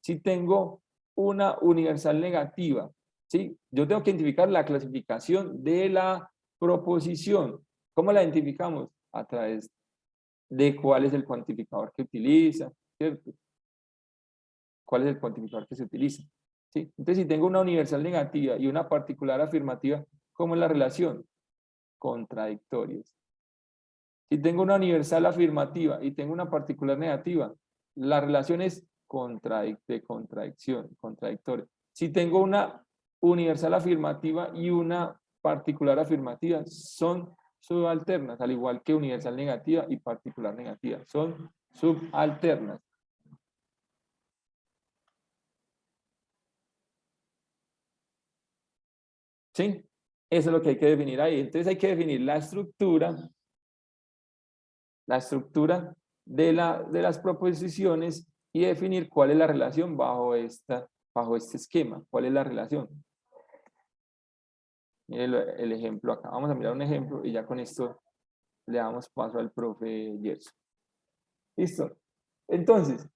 Speaker 1: Si tengo una universal negativa, ¿sí? Yo tengo que identificar la clasificación de la proposición. ¿Cómo la identificamos? A través de cuál es el cuantificador que utiliza, ¿cierto? ¿Cuál es el cuantificador que se utiliza? ¿Sí? Entonces, si tengo una universal negativa y una particular afirmativa, ¿cómo es la relación? Contradictorias. Si tengo una universal afirmativa y tengo una particular negativa, la relación es de contradicción, contradictoria. Si tengo una universal afirmativa y una particular afirmativa, son subalternas, al igual que universal negativa y particular negativa, son subalternas. ¿Sí? Eso es lo que hay que definir ahí. Entonces hay que definir la estructura de las proposiciones y definir cuál es la relación bajo este esquema. ¿Cuál es la relación? Miren el ejemplo acá. Vamos a mirar un ejemplo y ya con esto le damos paso al profe Gerson. ¿Listo? Entonces,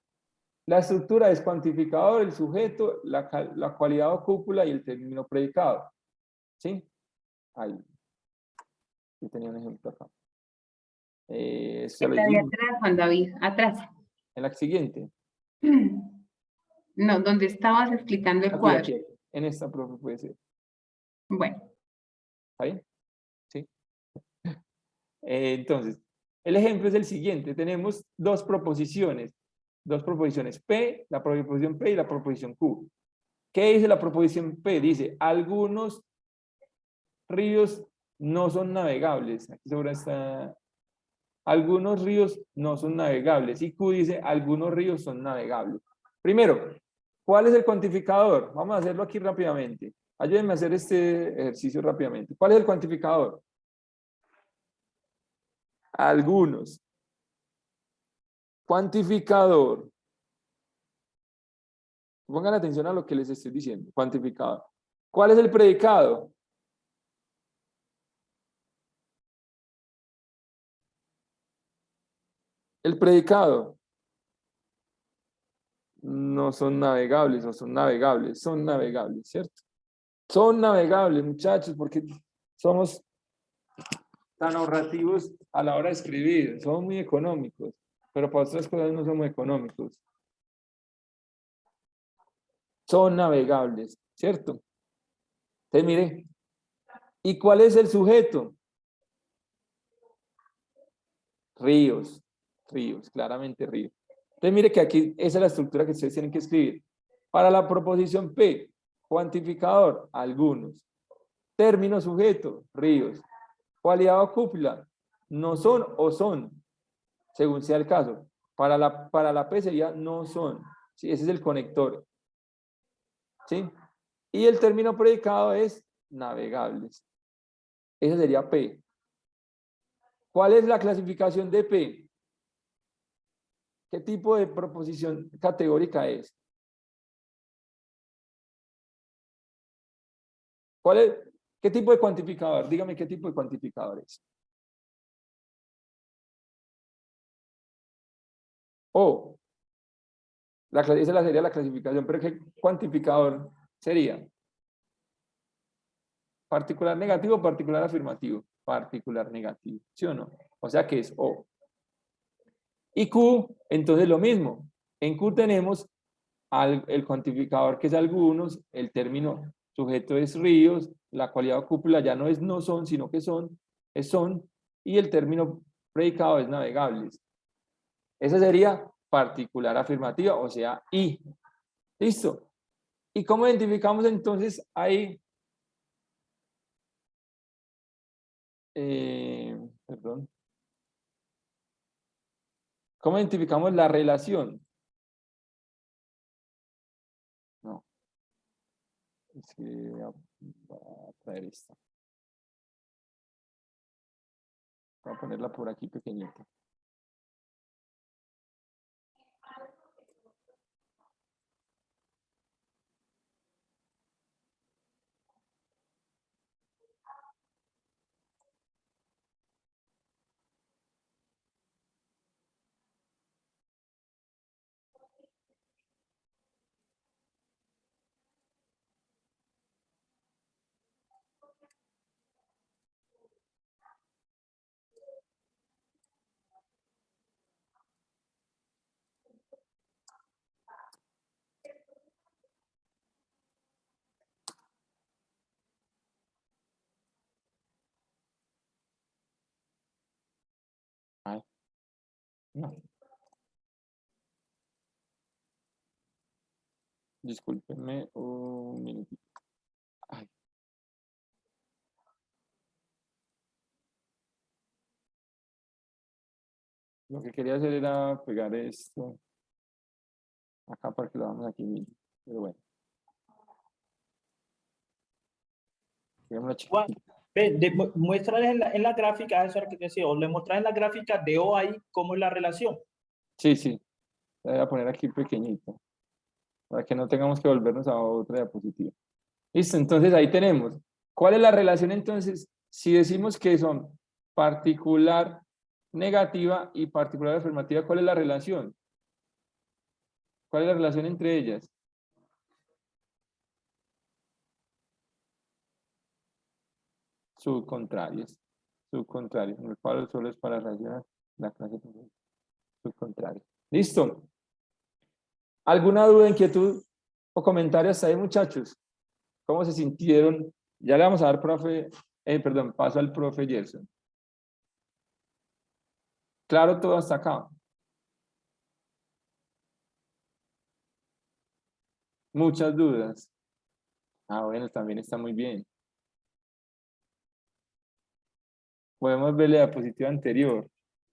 Speaker 1: la estructura es cuantificador, el sujeto, la cualidad o cúpula y el término predicado. ¿Sí? Ahí. Yo tenía un ejemplo acá.
Speaker 2: Está de atrás, Juan David, atrás.
Speaker 1: En la siguiente.
Speaker 2: No, donde estabas explicando el cuadro.
Speaker 1: Aquí. En esta, profe, puede ser.
Speaker 2: Bueno.
Speaker 1: ¿Ahí? Sí. Entonces, el ejemplo es el siguiente. Tenemos dos proposiciones P, la proposición P y la proposición Q. ¿Qué dice la proposición P? Dice, algunos ríos no son navegables. Aquí sobre está, algunos ríos no son navegables. Y Q dice, algunos ríos son navegables. Primero, ¿cuál es el cuantificador? Vamos a hacerlo aquí rápidamente. Ayúdenme a hacer este ejercicio rápidamente. ¿Cuál es el cuantificador? Algunos. Cuantificador. Pongan atención a lo que les estoy diciendo. Cuantificador. ¿Cuál es el predicado? El predicado. No son navegables o son navegables. Son navegables, ¿cierto? Son navegables, muchachos, porque somos tan ahorrativos a la hora de escribir. Somos muy económicos, pero para otras cosas no somos económicos. Son navegables, ¿cierto? Entonces, mire, ¿y cuál es el sujeto? Ríos, ríos, claramente ríos. Entonces, mire que aquí esa es la estructura que ustedes tienen que escribir. Para la proposición P, cuantificador, algunos. Término sujeto, ríos. Cualidad o cúpula, no son o son, según sea el caso. Para la P sería no son. ¿Sí? Ese es el conector. ¿Sí? Y el término predicado es navegables. Ese sería P. ¿Cuál es la clasificación de P? ¿Qué tipo de proposición categórica es? ¿Qué tipo de cuantificador? Dígame qué tipo de cuantificador es. O, esa sería la clasificación, pero ¿qué cuantificador sería? ¿Particular negativo o particular afirmativo? Particular negativo, ¿sí o no? O sea que es O. Y Q, entonces lo mismo. En Q tenemos el cuantificador que es algunos, el término sujeto es ríos, la cualidad o cúpula ya no es no son, sino que son, es son, y el término predicado es navegables. Esa sería particular afirmativa, o sea, I. ¿Listo? ¿Y cómo identificamos entonces ahí? Perdón. ¿Cómo identificamos la relación? No. Es que voy a traer esta. Voy a ponerla por aquí pequeñita. Ay, no. Discúlpenme un minutito. Ay. Lo que quería hacer era pegar esto acá para que lo hagamos aquí mismo. Pero bueno.
Speaker 3: Juan, muéstrales en la gráfica, eso es lo que te decía, o le muestras en la gráfica de O ahí cómo es la relación.
Speaker 1: Sí, sí. La voy a poner aquí pequeñito. Para que no tengamos que volvernos a otra diapositiva. Listo, entonces ahí tenemos. ¿Cuál es la relación entonces? Si decimos que son particular negativa y particular afirmativa, ¿cuál es la relación? ¿Cuál es la relación entre ellas? Subcontrarias. Subcontrarias. En el cual solo es para relacionar la clase subcontraria. ¿Listo? ¿Alguna duda, inquietud o comentario hasta ahí, muchachos? ¿Cómo se sintieron? Ya le vamos a dar, paso al profe Gerson. Claro, todo hasta acá. Muchas dudas. Ah, bueno, también está muy bien. Podemos ver la diapositiva anterior.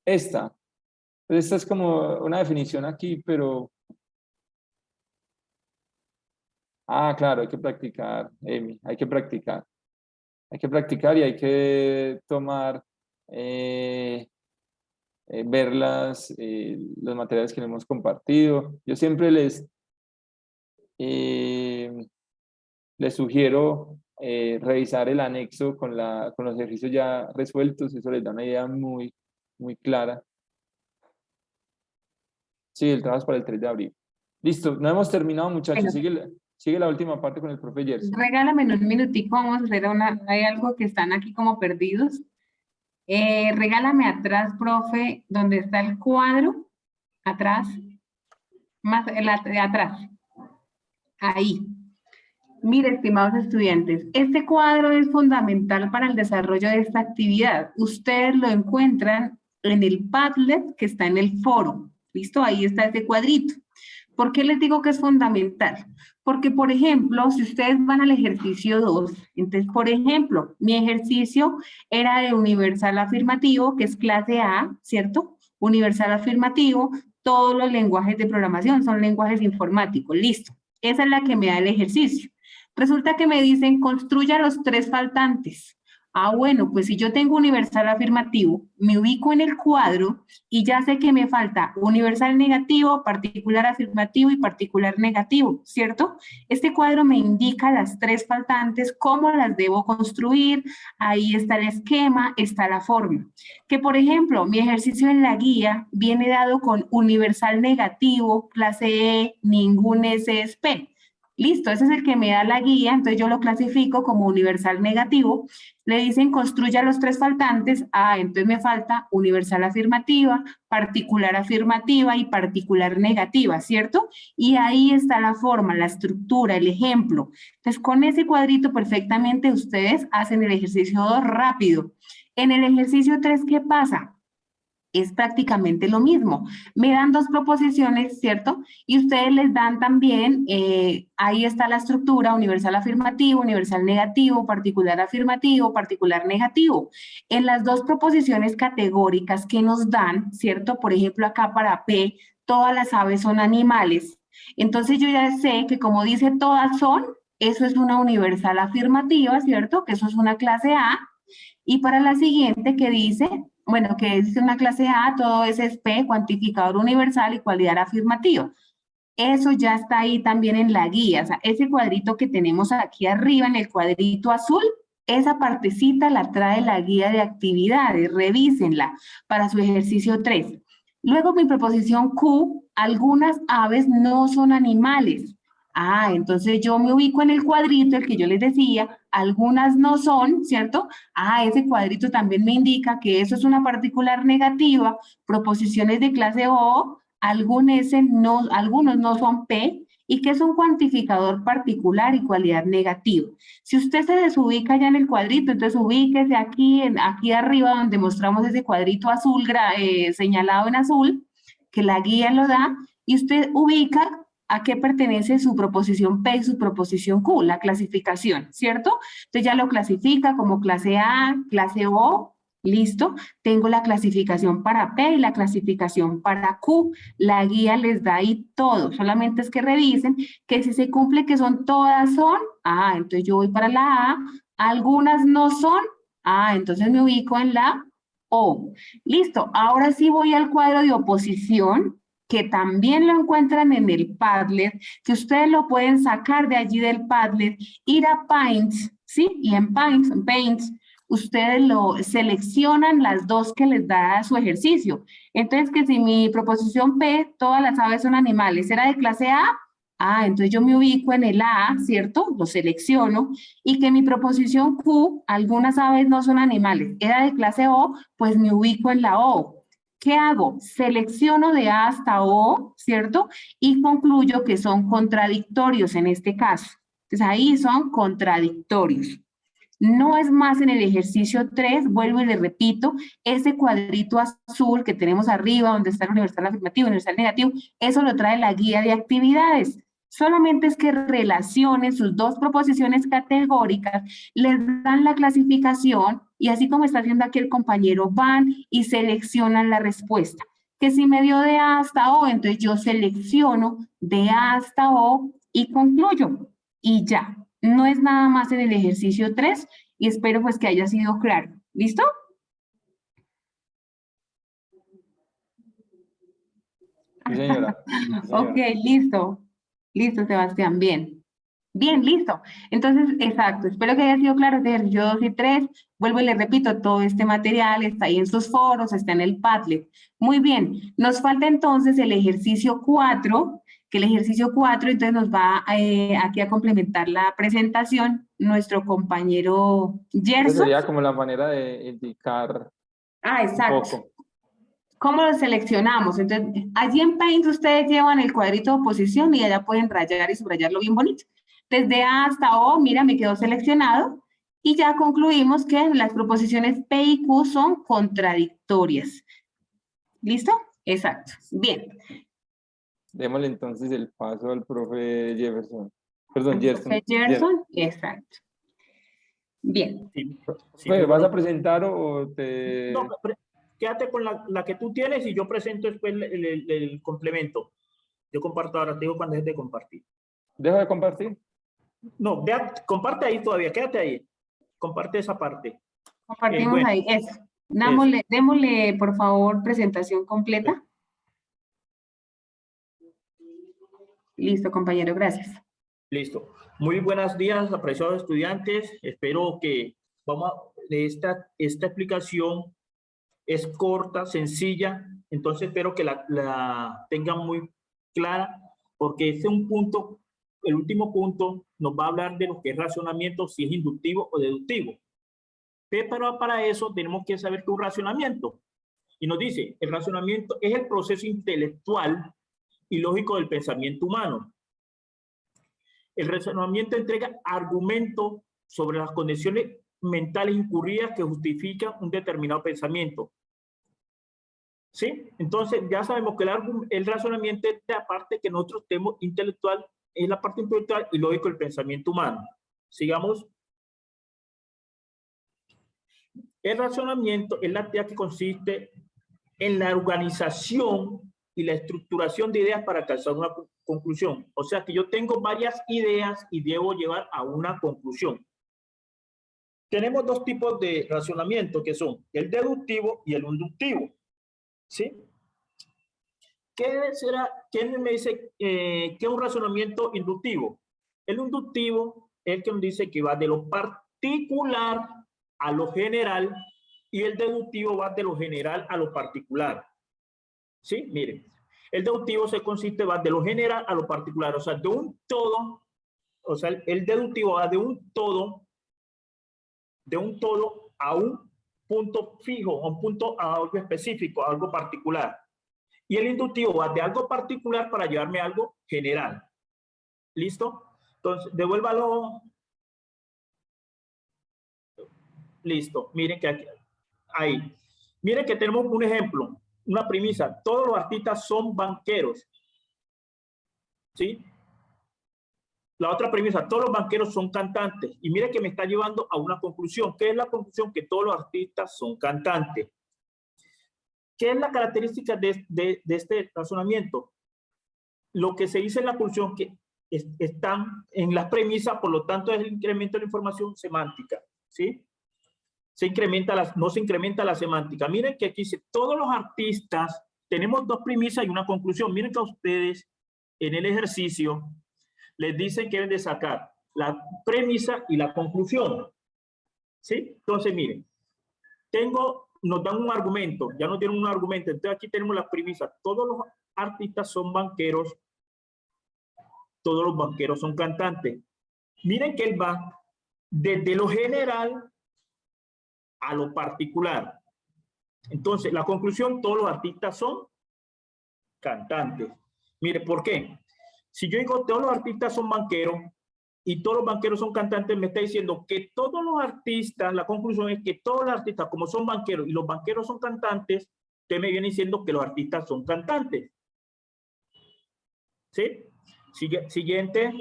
Speaker 1: Esta. Pues esta es como una definición aquí, pero... Ah, claro, hay que practicar, Amy, hay que practicar. Hay que practicar y hay que tomar, ver los materiales que le hemos compartido. Yo siempre eh, les sugiero revisar el anexo con los ejercicios ya resueltos, eso les da una idea muy, muy clara. Sí, el trabajo es para el 3 de abril. Listo, no hemos terminado, muchachos.
Speaker 2: Bueno,
Speaker 1: Sigue la última parte con el profe Gerson.
Speaker 2: regálame un minutico, vamos a hacer hay algo que están aquí como perdidos. Regálame atrás, profe, donde está el cuadro, atrás, más atrás, ahí. Mire, estimados estudiantes, este cuadro es fundamental para el desarrollo de esta actividad. Ustedes lo encuentran en el Padlet que está en el foro. ¿Listo? Ahí está este cuadrito. ¿Por qué les digo que es fundamental? Porque, por ejemplo, si ustedes van al ejercicio 2, entonces, por ejemplo, mi ejercicio era de universal afirmativo, que es clase A, ¿cierto? Universal afirmativo, todos los lenguajes de programación son lenguajes informáticos, listo. Esa es la que me da el ejercicio. Resulta que me dicen, construya los 3 faltantes. Ah, bueno, pues si yo tengo universal afirmativo, me ubico en el cuadro y ya sé que me falta universal negativo, particular afirmativo y particular negativo, ¿cierto? Este cuadro me indica las 3 faltantes, cómo las debo construir, ahí está el esquema, está la forma. Que por ejemplo, mi ejercicio en la guía viene dado con universal negativo, clase E, ningún S es P. Listo, ese es el que me da la guía, entonces yo lo clasifico como universal negativo. Le dicen construya los 3 faltantes. Ah, entonces me falta universal afirmativa, particular afirmativa y particular negativa, ¿cierto? Y ahí está la forma, la estructura, el ejemplo. Entonces con ese cuadrito perfectamente ustedes hacen el ejercicio 2 rápido. En el ejercicio 3, ¿qué pasa? Es prácticamente lo mismo. Me dan 2 proposiciones, ¿cierto? Y ustedes les dan también, ahí está la estructura, universal afirmativo, universal negativo, particular afirmativo, particular negativo. En las 2 proposiciones categóricas que nos dan, ¿cierto? Por ejemplo, acá para P, todas las aves son animales. Entonces yo ya sé que como dice todas son, eso es una universal afirmativa, ¿cierto? Que eso es una clase A. Y para la siguiente que dice, bueno, que es una clase A, todo es P, cuantificador universal y cualidad afirmativa. Eso ya está ahí también en la guía. O sea, ese cuadrito que tenemos aquí arriba en el cuadrito azul, esa partecita la trae la guía de actividades. Revísenla para su ejercicio 3. Luego mi proposición Q, algunas aves no son animales. Ah, entonces yo me ubico en el cuadrito, el que yo les decía, algunas no son, ¿cierto? Ah, ese cuadrito también me indica que eso es una particular negativa, proposiciones de clase O, algunos no son P, y que es un cuantificador particular y cualidad negativa. Si usted se desubica ya en el cuadrito, entonces ubíquese aquí, aquí arriba donde mostramos ese cuadrito azul señalado en azul, que la guía lo da, y usted ubica a qué pertenece su proposición P y su proposición Q, la clasificación, ¿cierto? Entonces ya lo clasifica como clase A, clase O, listo. Tengo la clasificación para P y la clasificación para Q. La guía les da ahí todo, solamente es que revisen que si se cumple que son todas son, ah, entonces yo voy para la A, algunas no son, ah, entonces me ubico en la O. Listo, ahora sí voy al cuadro de oposición, que también lo encuentran en el Padlet, que ustedes lo pueden sacar de allí del Padlet, ir a Paints, ¿sí? Y en Paints, ustedes lo seleccionan las 2 que les da su ejercicio. Entonces, que si mi proposición P, todas las aves son animales, era de clase A, ah, entonces yo me ubico en el A, ¿cierto? Lo selecciono. Y que mi proposición Q, algunas aves no son animales, era de clase O, pues me ubico en la O. ¿Qué hago? Selecciono de A hasta O, ¿cierto? Y concluyo que son contradictorios en este caso. Entonces ahí son contradictorios. No es más en el ejercicio 3, vuelvo y le repito, ese cuadrito azul que tenemos arriba, donde está el universal afirmativo, universal negativo, eso lo trae la guía de actividades. Solamente es que relacionen sus dos proposiciones categóricas, les dan la clasificación y así como está haciendo aquí el compañero, van y seleccionan la respuesta. Que si me dio de A hasta O, entonces yo selecciono de A hasta O y concluyo. Y ya, no es nada más en el ejercicio 3 y espero pues que haya sido claro. ¿Listo?
Speaker 1: Sí, señora. Sí, señora.
Speaker 2: Ok, listo. Listo, Sebastián, bien. Bien, listo. Entonces, exacto, espero que haya sido claro este ejercicio 2 y 3. Vuelvo y les repito, todo este material está ahí en sus foros, está en el Padlet. Muy bien, nos falta entonces el ejercicio 4, que el ejercicio 4 entonces nos va aquí a complementar la presentación nuestro compañero
Speaker 1: Esa
Speaker 2: Gerson.
Speaker 1: sería como la manera de indicar
Speaker 2: Ah,
Speaker 1: un
Speaker 2: exacto.
Speaker 1: poco.
Speaker 2: ¿Cómo lo seleccionamos? Entonces, allí en Paint ustedes llevan el cuadrito de oposición y allá pueden rayar y subrayarlo bien bonito. Desde A hasta O, mira, me quedó seleccionado y ya concluimos que las proposiciones P y Q son contradictorias. ¿Listo? Exacto. Bien.
Speaker 1: Démosle entonces el paso al profe Jefferson. Perdón,
Speaker 2: Profe Gerson, exacto. Bien.
Speaker 3: Sí, sí,
Speaker 1: Profe, ¿vas
Speaker 3: bueno.
Speaker 1: a presentar o te...?
Speaker 3: No, quédate con la que tú tienes y yo presento después el complemento. Yo comparto ahora, te digo cuando es de compartir.
Speaker 1: ¿Dejo de compartir?
Speaker 3: No, comparte ahí todavía, quédate ahí. Comparte esa parte.
Speaker 2: Compartimos
Speaker 3: Bueno,
Speaker 2: ahí. Eso.
Speaker 3: eso.
Speaker 2: Démosle, por favor, presentación completa. Listo, compañero, gracias.
Speaker 3: Listo. Muy buenos días, apreciados estudiantes. Espero que esta explicación es corta, sencilla, entonces espero que la tengan muy clara, porque este es un punto, el último punto nos va a hablar de lo que es razonamiento, si es inductivo o deductivo. Pero para eso tenemos que saber qué es un razonamiento. Y nos dice, el razonamiento es el proceso intelectual y lógico del pensamiento humano. El razonamiento entrega argumentos sobre las condiciones mentales incurridas que justifican un determinado pensamiento. ¿Sí? Entonces ya sabemos que el razonamiento es la parte que nosotros tenemos intelectual, es la parte intelectual y lógico del pensamiento humano. Sigamos. El razonamiento es la actividad que consiste en la organización y la estructuración de ideas para alcanzar una conclusión. O sea que yo tengo varias ideas y debo llevar a una conclusión. Tenemos dos tipos de razonamiento que son el deductivo y el inductivo. ¿Sí? ¿Quién me dice qué es un razonamiento inductivo? El inductivo es el que nos dice que va de lo particular a lo general y el deductivo va de lo general a lo particular. ¿Sí? Miren, el deductivo va de lo general a lo particular, o sea, de un todo, o sea, el deductivo va de un todo a un punto fijo, a un punto, a algo específico, a algo particular. Y el inductivo va de algo particular para llevarme a algo general. ¿Listo? Entonces, devuélvalo. Listo. Miren que aquí, ahí. Miren que tenemos un ejemplo, una premisa. Todos los artistas son banqueros. ¿Sí? La otra premisa, todos los banqueros son cantantes. Y miren que me está llevando a una conclusión. ¿Qué es la conclusión? Que todos los artistas son cantantes. ¿Qué es la característica de este razonamiento? Lo que se dice en la conclusión que están en las premisas, por lo tanto es el incremento de la información semántica, ¿sí? No se incrementa la semántica. Miren que aquí dice, todos los artistas, tenemos dos premisas y una conclusión. Miren que a ustedes en el ejercicio les dicen que deben de sacar la premisa y la conclusión, ¿sí? Entonces, miren, nos dan un argumento, ya no tienen un argumento, entonces aquí tenemos las premisas. Todos los artistas son banqueros, todos los banqueros son cantantes. Miren que él va desde lo general a lo particular. Entonces, la conclusión, todos los artistas son cantantes. Mire, ¿por qué? Si yo digo todos los artistas son banqueros, y todos los banqueros son cantantes, me está diciendo que todos los artistas, la conclusión es que todos los artistas, como son banqueros y los banqueros son cantantes, usted me viene diciendo que los artistas son cantantes. ¿Sí? Siguiente.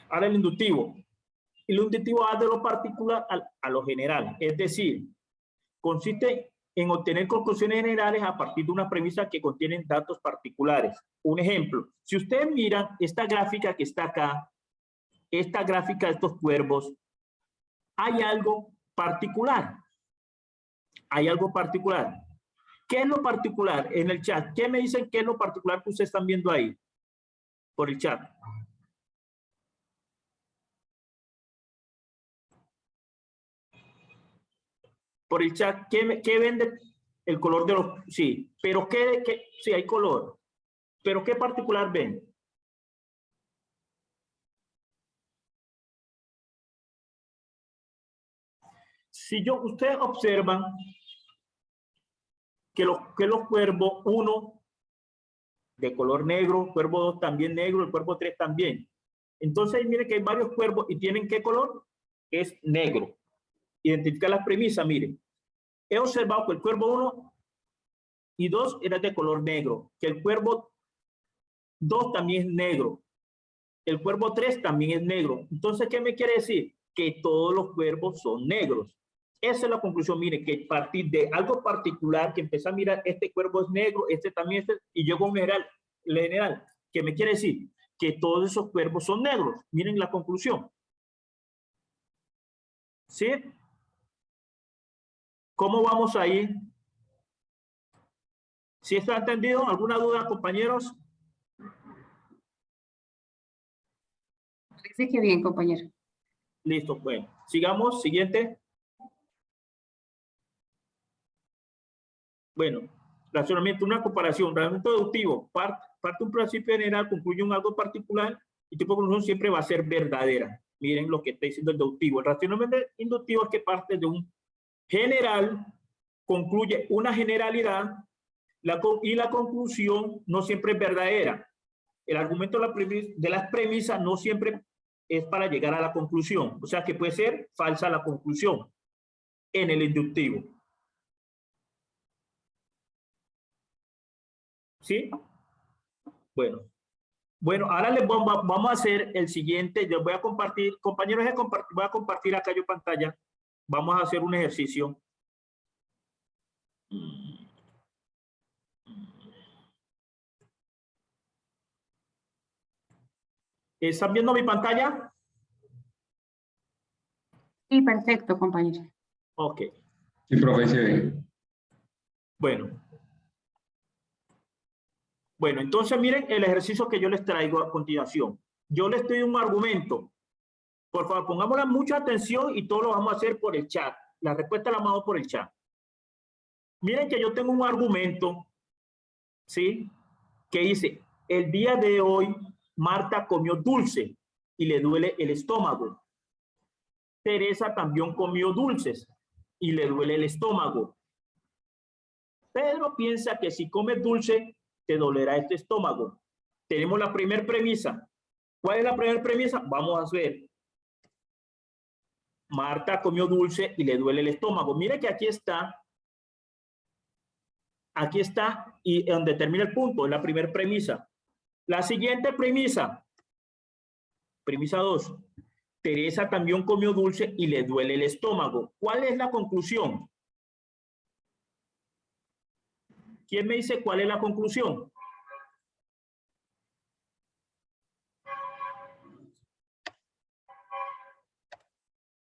Speaker 3: Ahora el inductivo. El inductivo va de lo particular a lo general. Es decir, consiste en obtener conclusiones generales a partir de una premisa que contienen datos particulares. Un ejemplo, si ustedes miran esta gráfica que está acá, esta gráfica de estos cuervos, hay algo particular. Hay algo particular. ¿Qué es lo particular? En el chat, ¿qué me dicen qué es lo particular que ustedes están viendo ahí? Por el chat. Por el chat, ¿qué vende el color de los? Sí, pero sí, hay color. Pero ¿qué particular ven? Si ustedes observan que los cuervos, uno de color negro, cuervo 2 también negro, el cuervo 3 también. Entonces, miren que hay varios cuervos y tienen ¿qué color? Es negro. Identificar las premisas, miren. He observado que el cuervo 1 y 2 era de color negro, que el cuervo 2 también es negro, el cuervo 3 también es negro. Entonces, ¿qué me quiere decir? Que todos los cuervos son negros. Esa es la conclusión, mire, que a partir de algo particular, que empieza a mirar, este cuervo es negro, este también, y llegó un general, ¿qué me quiere decir? Que todos esos cuervos son negros. Miren la conclusión. ¿Sí? ¿Cómo vamos ahí? ¿Sí está entendido? ¿Alguna duda, compañeros?
Speaker 2: Parece que bien, compañero.
Speaker 3: Listo, bueno. Sigamos, siguiente. Bueno, razonamiento, una comparación, razonamiento deductivo, parte un principio general, concluye un algo particular y tipo de conclusión siempre va a ser verdadera. Miren lo que está diciendo el deductivo. El razonamiento inductivo es que parte de un general, concluye una generalidad y la conclusión no siempre es verdadera. El argumento de las premisas no siempre es para llegar a la conclusión. O sea que puede ser falsa la conclusión en el inductivo. ¿Sí? Bueno, ahora vamos a hacer el siguiente. Yo voy a compartir, compañeros, voy a compartir acá yo pantalla. Vamos a hacer un ejercicio. ¿Están viendo mi pantalla?
Speaker 2: Sí, perfecto, compañero.
Speaker 3: Ok.
Speaker 1: Sí, profe, se ve.
Speaker 3: Bueno, entonces miren el ejercicio que yo les traigo a continuación. Yo les doy un argumento. Por favor, pongámosle mucha atención y todo lo vamos a hacer por el chat. La respuesta la vamos por el chat. Miren que yo tengo un argumento, ¿sí? Que dice, el día de hoy Marta comió dulce y le duele el estómago. Teresa también comió dulces y le duele el estómago. Pedro piensa que si comes dulce, te dolerá este estómago. Tenemos la primera premisa. ¿Cuál es la primera premisa? Vamos a ver. Marta comió dulce y le duele el estómago. Mire que aquí está, y donde termina el punto, es la primera premisa. La siguiente premisa, premisa 2. Teresa también comió dulce y le duele el estómago. ¿Cuál es la conclusión? ¿Quién me dice cuál es la conclusión?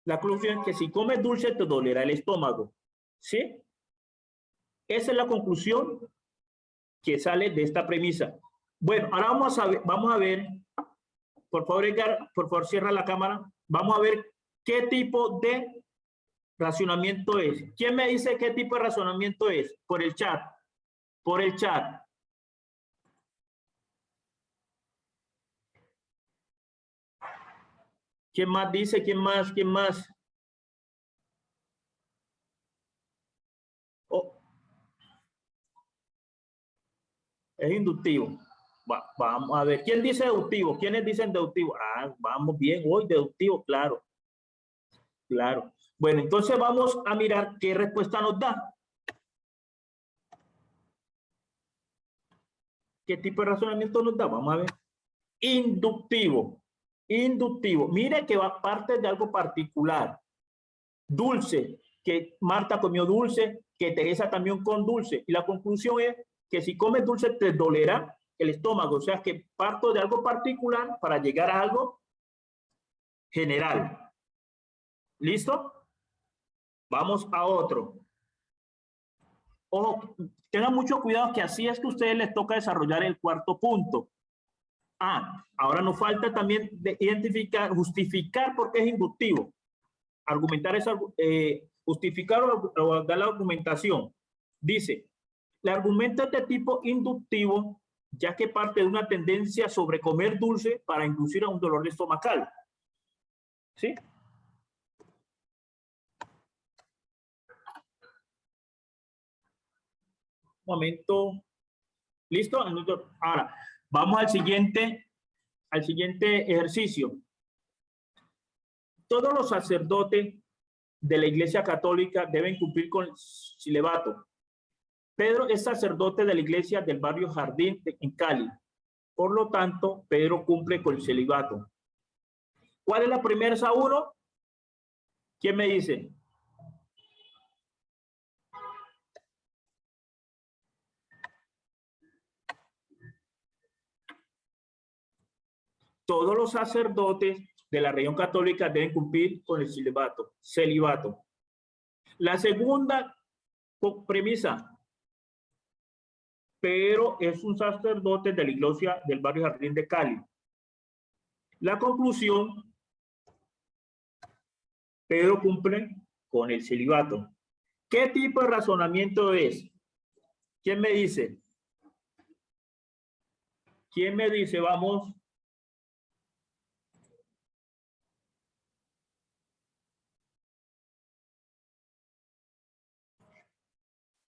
Speaker 3: La conclusión es que si comes dulce te dolerá el estómago. ¿Sí? Esa es la conclusión que sale de esta premisa. Bueno, ahora vamos a ver, por favor, Edgar, por favor, cierra la cámara. Vamos a ver qué tipo de razonamiento es. ¿Quién me dice qué tipo de razonamiento es? Por el chat. Por el chat. ¿Quién más dice? ¿Quién más? ¿Quién más? Oh. Es inductivo. Vamos a ver. ¿Quién dice deductivo? ¿Quiénes dicen deductivo? Ah, vamos bien. Hoy deductivo, claro. Claro. Bueno, entonces vamos a mirar qué respuesta nos da. ¿Qué tipo de razonamiento nos da? Vamos a ver. Inductivo. Inductivo. Mire que va parte de algo particular. Dulce, que Marta comió dulce, que Teresa también con dulce. Y la conclusión es que si comes dulce te dolerá el estómago. O sea que parto de algo particular para llegar a algo general. ¿Listo? Vamos a otro. Ojo, tengan mucho cuidado que así es que a ustedes les toca desarrollar el cuarto punto. Ah, ahora nos falta también de identificar, justificar por qué es inductivo. Argumentar esa, justificar o dar la argumentación. Dice, el argumento es de tipo inductivo, ya que parte de una tendencia sobre comer dulce para inducir a un dolor estomacal. ¿Sí? Un momento. ¿Listo? Ahora, vamos al siguiente ejercicio. Todos los sacerdotes de la Iglesia Católica deben cumplir con el celibato. Pedro es sacerdote de la iglesia del barrio Jardín en Cali. Por lo tanto, Pedro cumple con el celibato. ¿Cuál es la primera uno? ¿Quién me dice? Todos los sacerdotes de la región católica deben cumplir con el celibato. La segunda premisa. Pedro es un sacerdote de la iglesia del barrio Jardín de Cali. La conclusión, Pedro cumple con el celibato. ¿Qué tipo de razonamiento es? ¿Quién me dice? ¿Quién me dice? Vamos.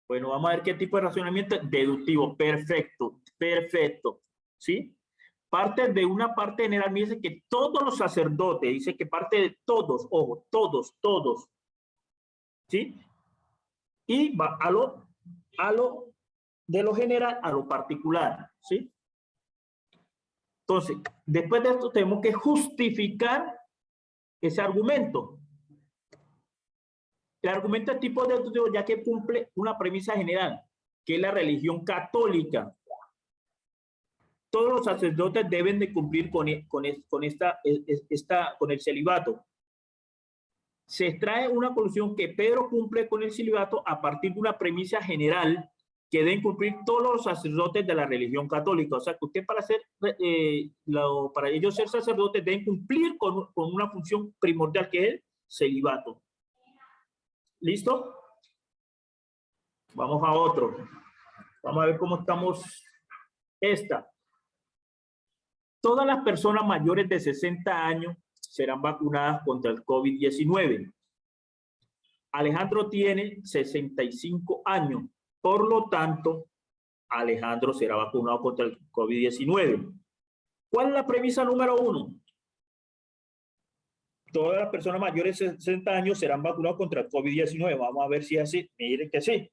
Speaker 3: Bueno, vamos a ver qué tipo de razonamiento. Deductivo. Perfecto. Perfecto. ¿Sí? Parte de una parte general. Me dice que todos los sacerdotes, dice que parte de todos, ojo, todos. ¿Sí? Y va a lo de lo general a lo particular. ¿Sí? Entonces, después de esto tenemos que justificar ese argumento. El argumento es tipo deductivo ya que cumple una premisa general, que es la religión católica. Todos los sacerdotes deben de cumplir con el celibato. Se extrae una conclusión que Pedro cumple con el celibato a partir de una premisa general que deben cumplir todos los sacerdotes de la religión católica. O sea, que usted para ellos ser sacerdotes deben cumplir con una función primordial que es el celibato. ¿Listo? Vamos a otro. Vamos a ver cómo estamos. Todas las personas mayores de 60 años serán vacunadas contra el COVID-19. Alejandro tiene 65 años. Por lo tanto, Alejandro será vacunado contra el COVID-19. ¿Cuál es la premisa número 1? Todas las personas mayores de 60 años serán vacunados contra el COVID-19. Vamos a ver si es así. Miren que sí.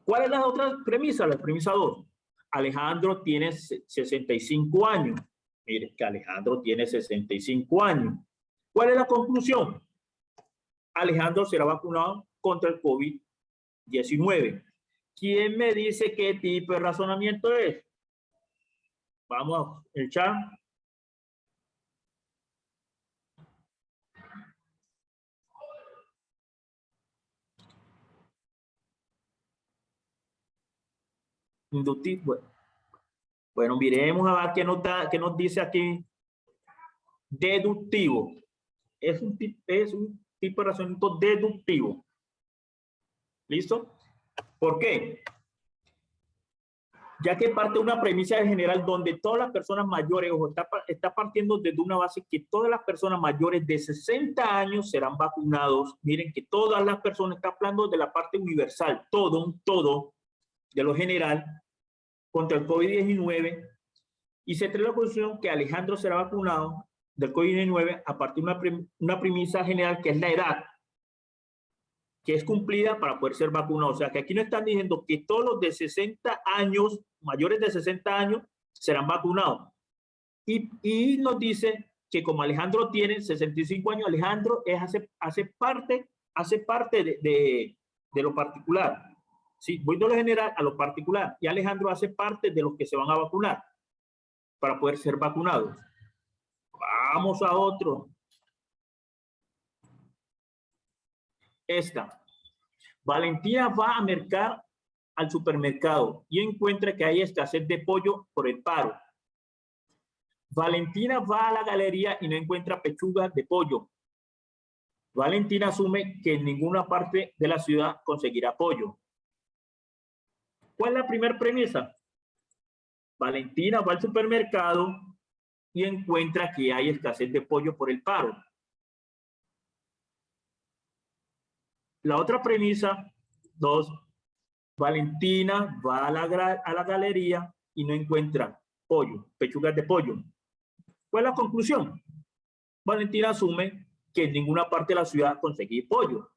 Speaker 3: ¿Cuál es la otra premisa? La premisa 2. Alejandro tiene 65 años. Miren que Alejandro tiene 65 años. ¿Cuál es la conclusión? Alejandro será vacunado contra el COVID-19. ¿Quién me dice qué tipo de razonamiento es? Vamos, el chat. Inductivo. Bueno, miremos a ver qué nos dice aquí. Deductivo. Es un tipo de razonamiento deductivo. ¿Listo? ¿Por qué? Ya que parte de una premisa general donde todas las personas mayores, ojo, está partiendo desde una base que todas las personas mayores de 60 años serán vacunados. Miren que todas las personas, está hablando de la parte universal, todo de lo general. contra el COVID-19 y se trae la conclusión que Alejandro será vacunado del COVID-19 a partir de una premisa general que es la edad, que es cumplida para poder ser vacunado. O sea, que aquí no están diciendo que todos los de 60 años, mayores de 60 años, serán vacunados. Y nos dice que como Alejandro tiene 65 años, Alejandro hace parte de lo particular. Sí, voy de lo general a lo particular. Y Alejandro hace parte de los que se van a vacunar para poder ser vacunados. Vamos a otro. Esta. Valentina va a mercar al supermercado y encuentra que hay escasez de pollo por el paro. Valentina va a la galería y no encuentra pechugas de pollo. Valentina asume que en ninguna parte de la ciudad conseguirá pollo. ¿Cuál es la primera premisa? Valentina va al supermercado y encuentra que hay escasez de pollo por el paro. La otra premisa, 2, Valentina va a la galería y no encuentra pollo, pechugas de pollo. ¿Cuál es la conclusión? Valentina asume que en ninguna parte de la ciudad conseguí pollo.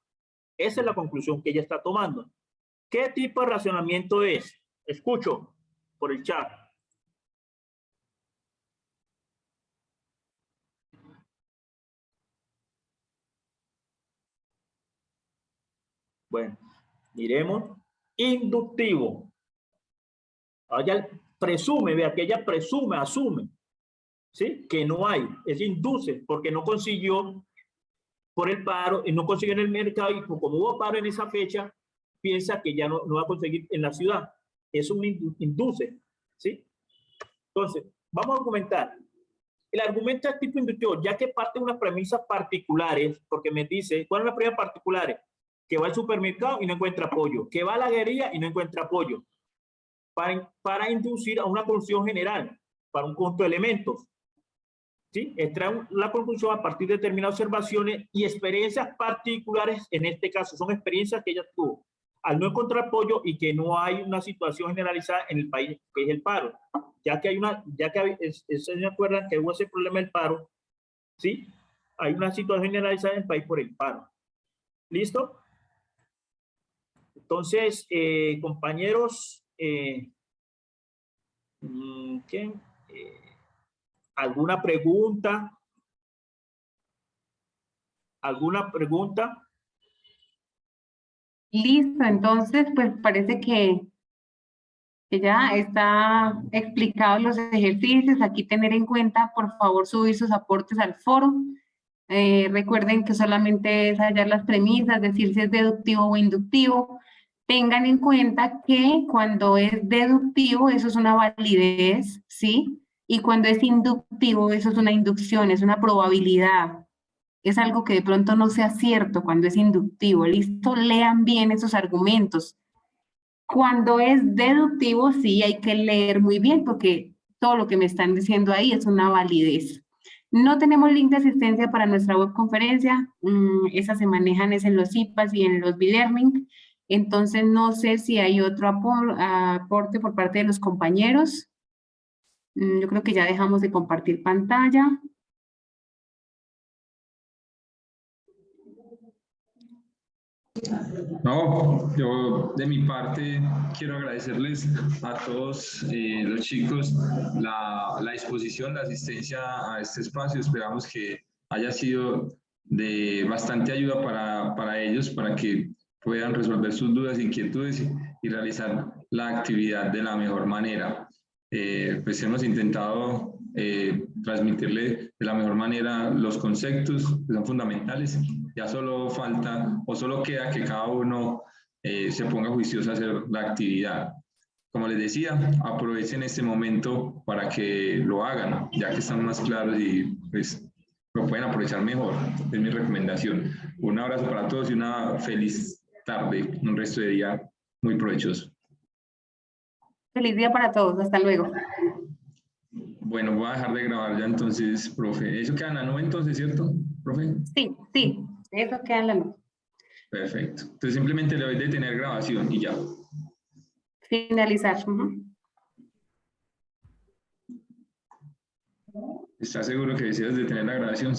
Speaker 3: Esa es la conclusión que ella está tomando. ¿Qué tipo de razonamiento es? Escucho por el chat. Bueno, miremos. Inductivo. Ella presume, vea que ella presume, asume, ¿sí? Que no hay, es induce, porque no consiguió por el paro, y no consiguió en el mercado, y como hubo paro en esa fecha, piensa que ya no va a conseguir en la ciudad. Es un induce, ¿sí? Entonces, vamos a argumentar. El argumento es tipo inductivo, ya que parte de unas premisas particulares, porque me dice, ¿cuál es la premisa particulares? Que va al supermercado y no encuentra pollo, que va a la galería y no encuentra pollo, para inducir a una conclusión general, para un conjunto de elementos. ¿Sí? Extrae la conclusión a partir de determinadas observaciones y experiencias particulares, en este caso son experiencias que ella tuvo al no encontrar pollo y que no hay una situación generalizada en el país, que es el paro. ¿Se acuerdan que hubo ese problema del paro? ¿Sí? Hay una situación generalizada en el país por el paro. ¿Listo? Entonces, compañeros, ¿alguna pregunta? ¿Alguna pregunta?
Speaker 2: Listo, entonces, pues parece que ya está explicado los ejercicios. Aquí tener en cuenta, por favor, subir sus aportes al foro. Recuerden que solamente es hallar las premisas, decir si es deductivo o inductivo. Tengan en cuenta que cuando es deductivo, eso es una validez, ¿sí? Y cuando es inductivo, eso es una inducción, es una probabilidad. Es algo que de pronto no sea cierto cuando es inductivo. Listo, lean bien esos argumentos. Cuando es deductivo, sí hay que leer muy bien porque todo lo que me están diciendo ahí es una validez. No tenemos link de asistencia para nuestra webconferencia. Esas se manejan en los IPAs y en los B-Learning. Entonces, no sé si hay otro aporte por parte de los compañeros. Yo creo que ya dejamos de compartir pantalla.
Speaker 1: No, yo de mi parte quiero agradecerles a todos los chicos la disposición, la asistencia a este espacio. Esperamos que haya sido de bastante ayuda para ellos, para que puedan resolver sus dudas e inquietudes y realizar la actividad de la mejor manera. Pues hemos intentado transmitirle de la mejor manera los conceptos que son fundamentales. Ya solo falta o solo queda que cada uno se ponga juicioso a hacer la actividad. Como les decía, aprovechen este momento para que lo hagan, ya que están más claros y pues lo pueden aprovechar mejor. Es mi recomendación. Un abrazo para todos y una feliz tarde, un resto de día muy provechoso.
Speaker 2: Feliz día para todos. Hasta luego.
Speaker 1: Bueno, voy a dejar de grabar ya entonces, profe. Eso queda en la nube entonces, ¿cierto, profe?
Speaker 2: Sí, sí, eso queda en la nube.
Speaker 1: Perfecto. Entonces simplemente le doy detener grabación y ya.
Speaker 2: Finalizar.
Speaker 1: ¿Estás seguro que deseas detener la grabación?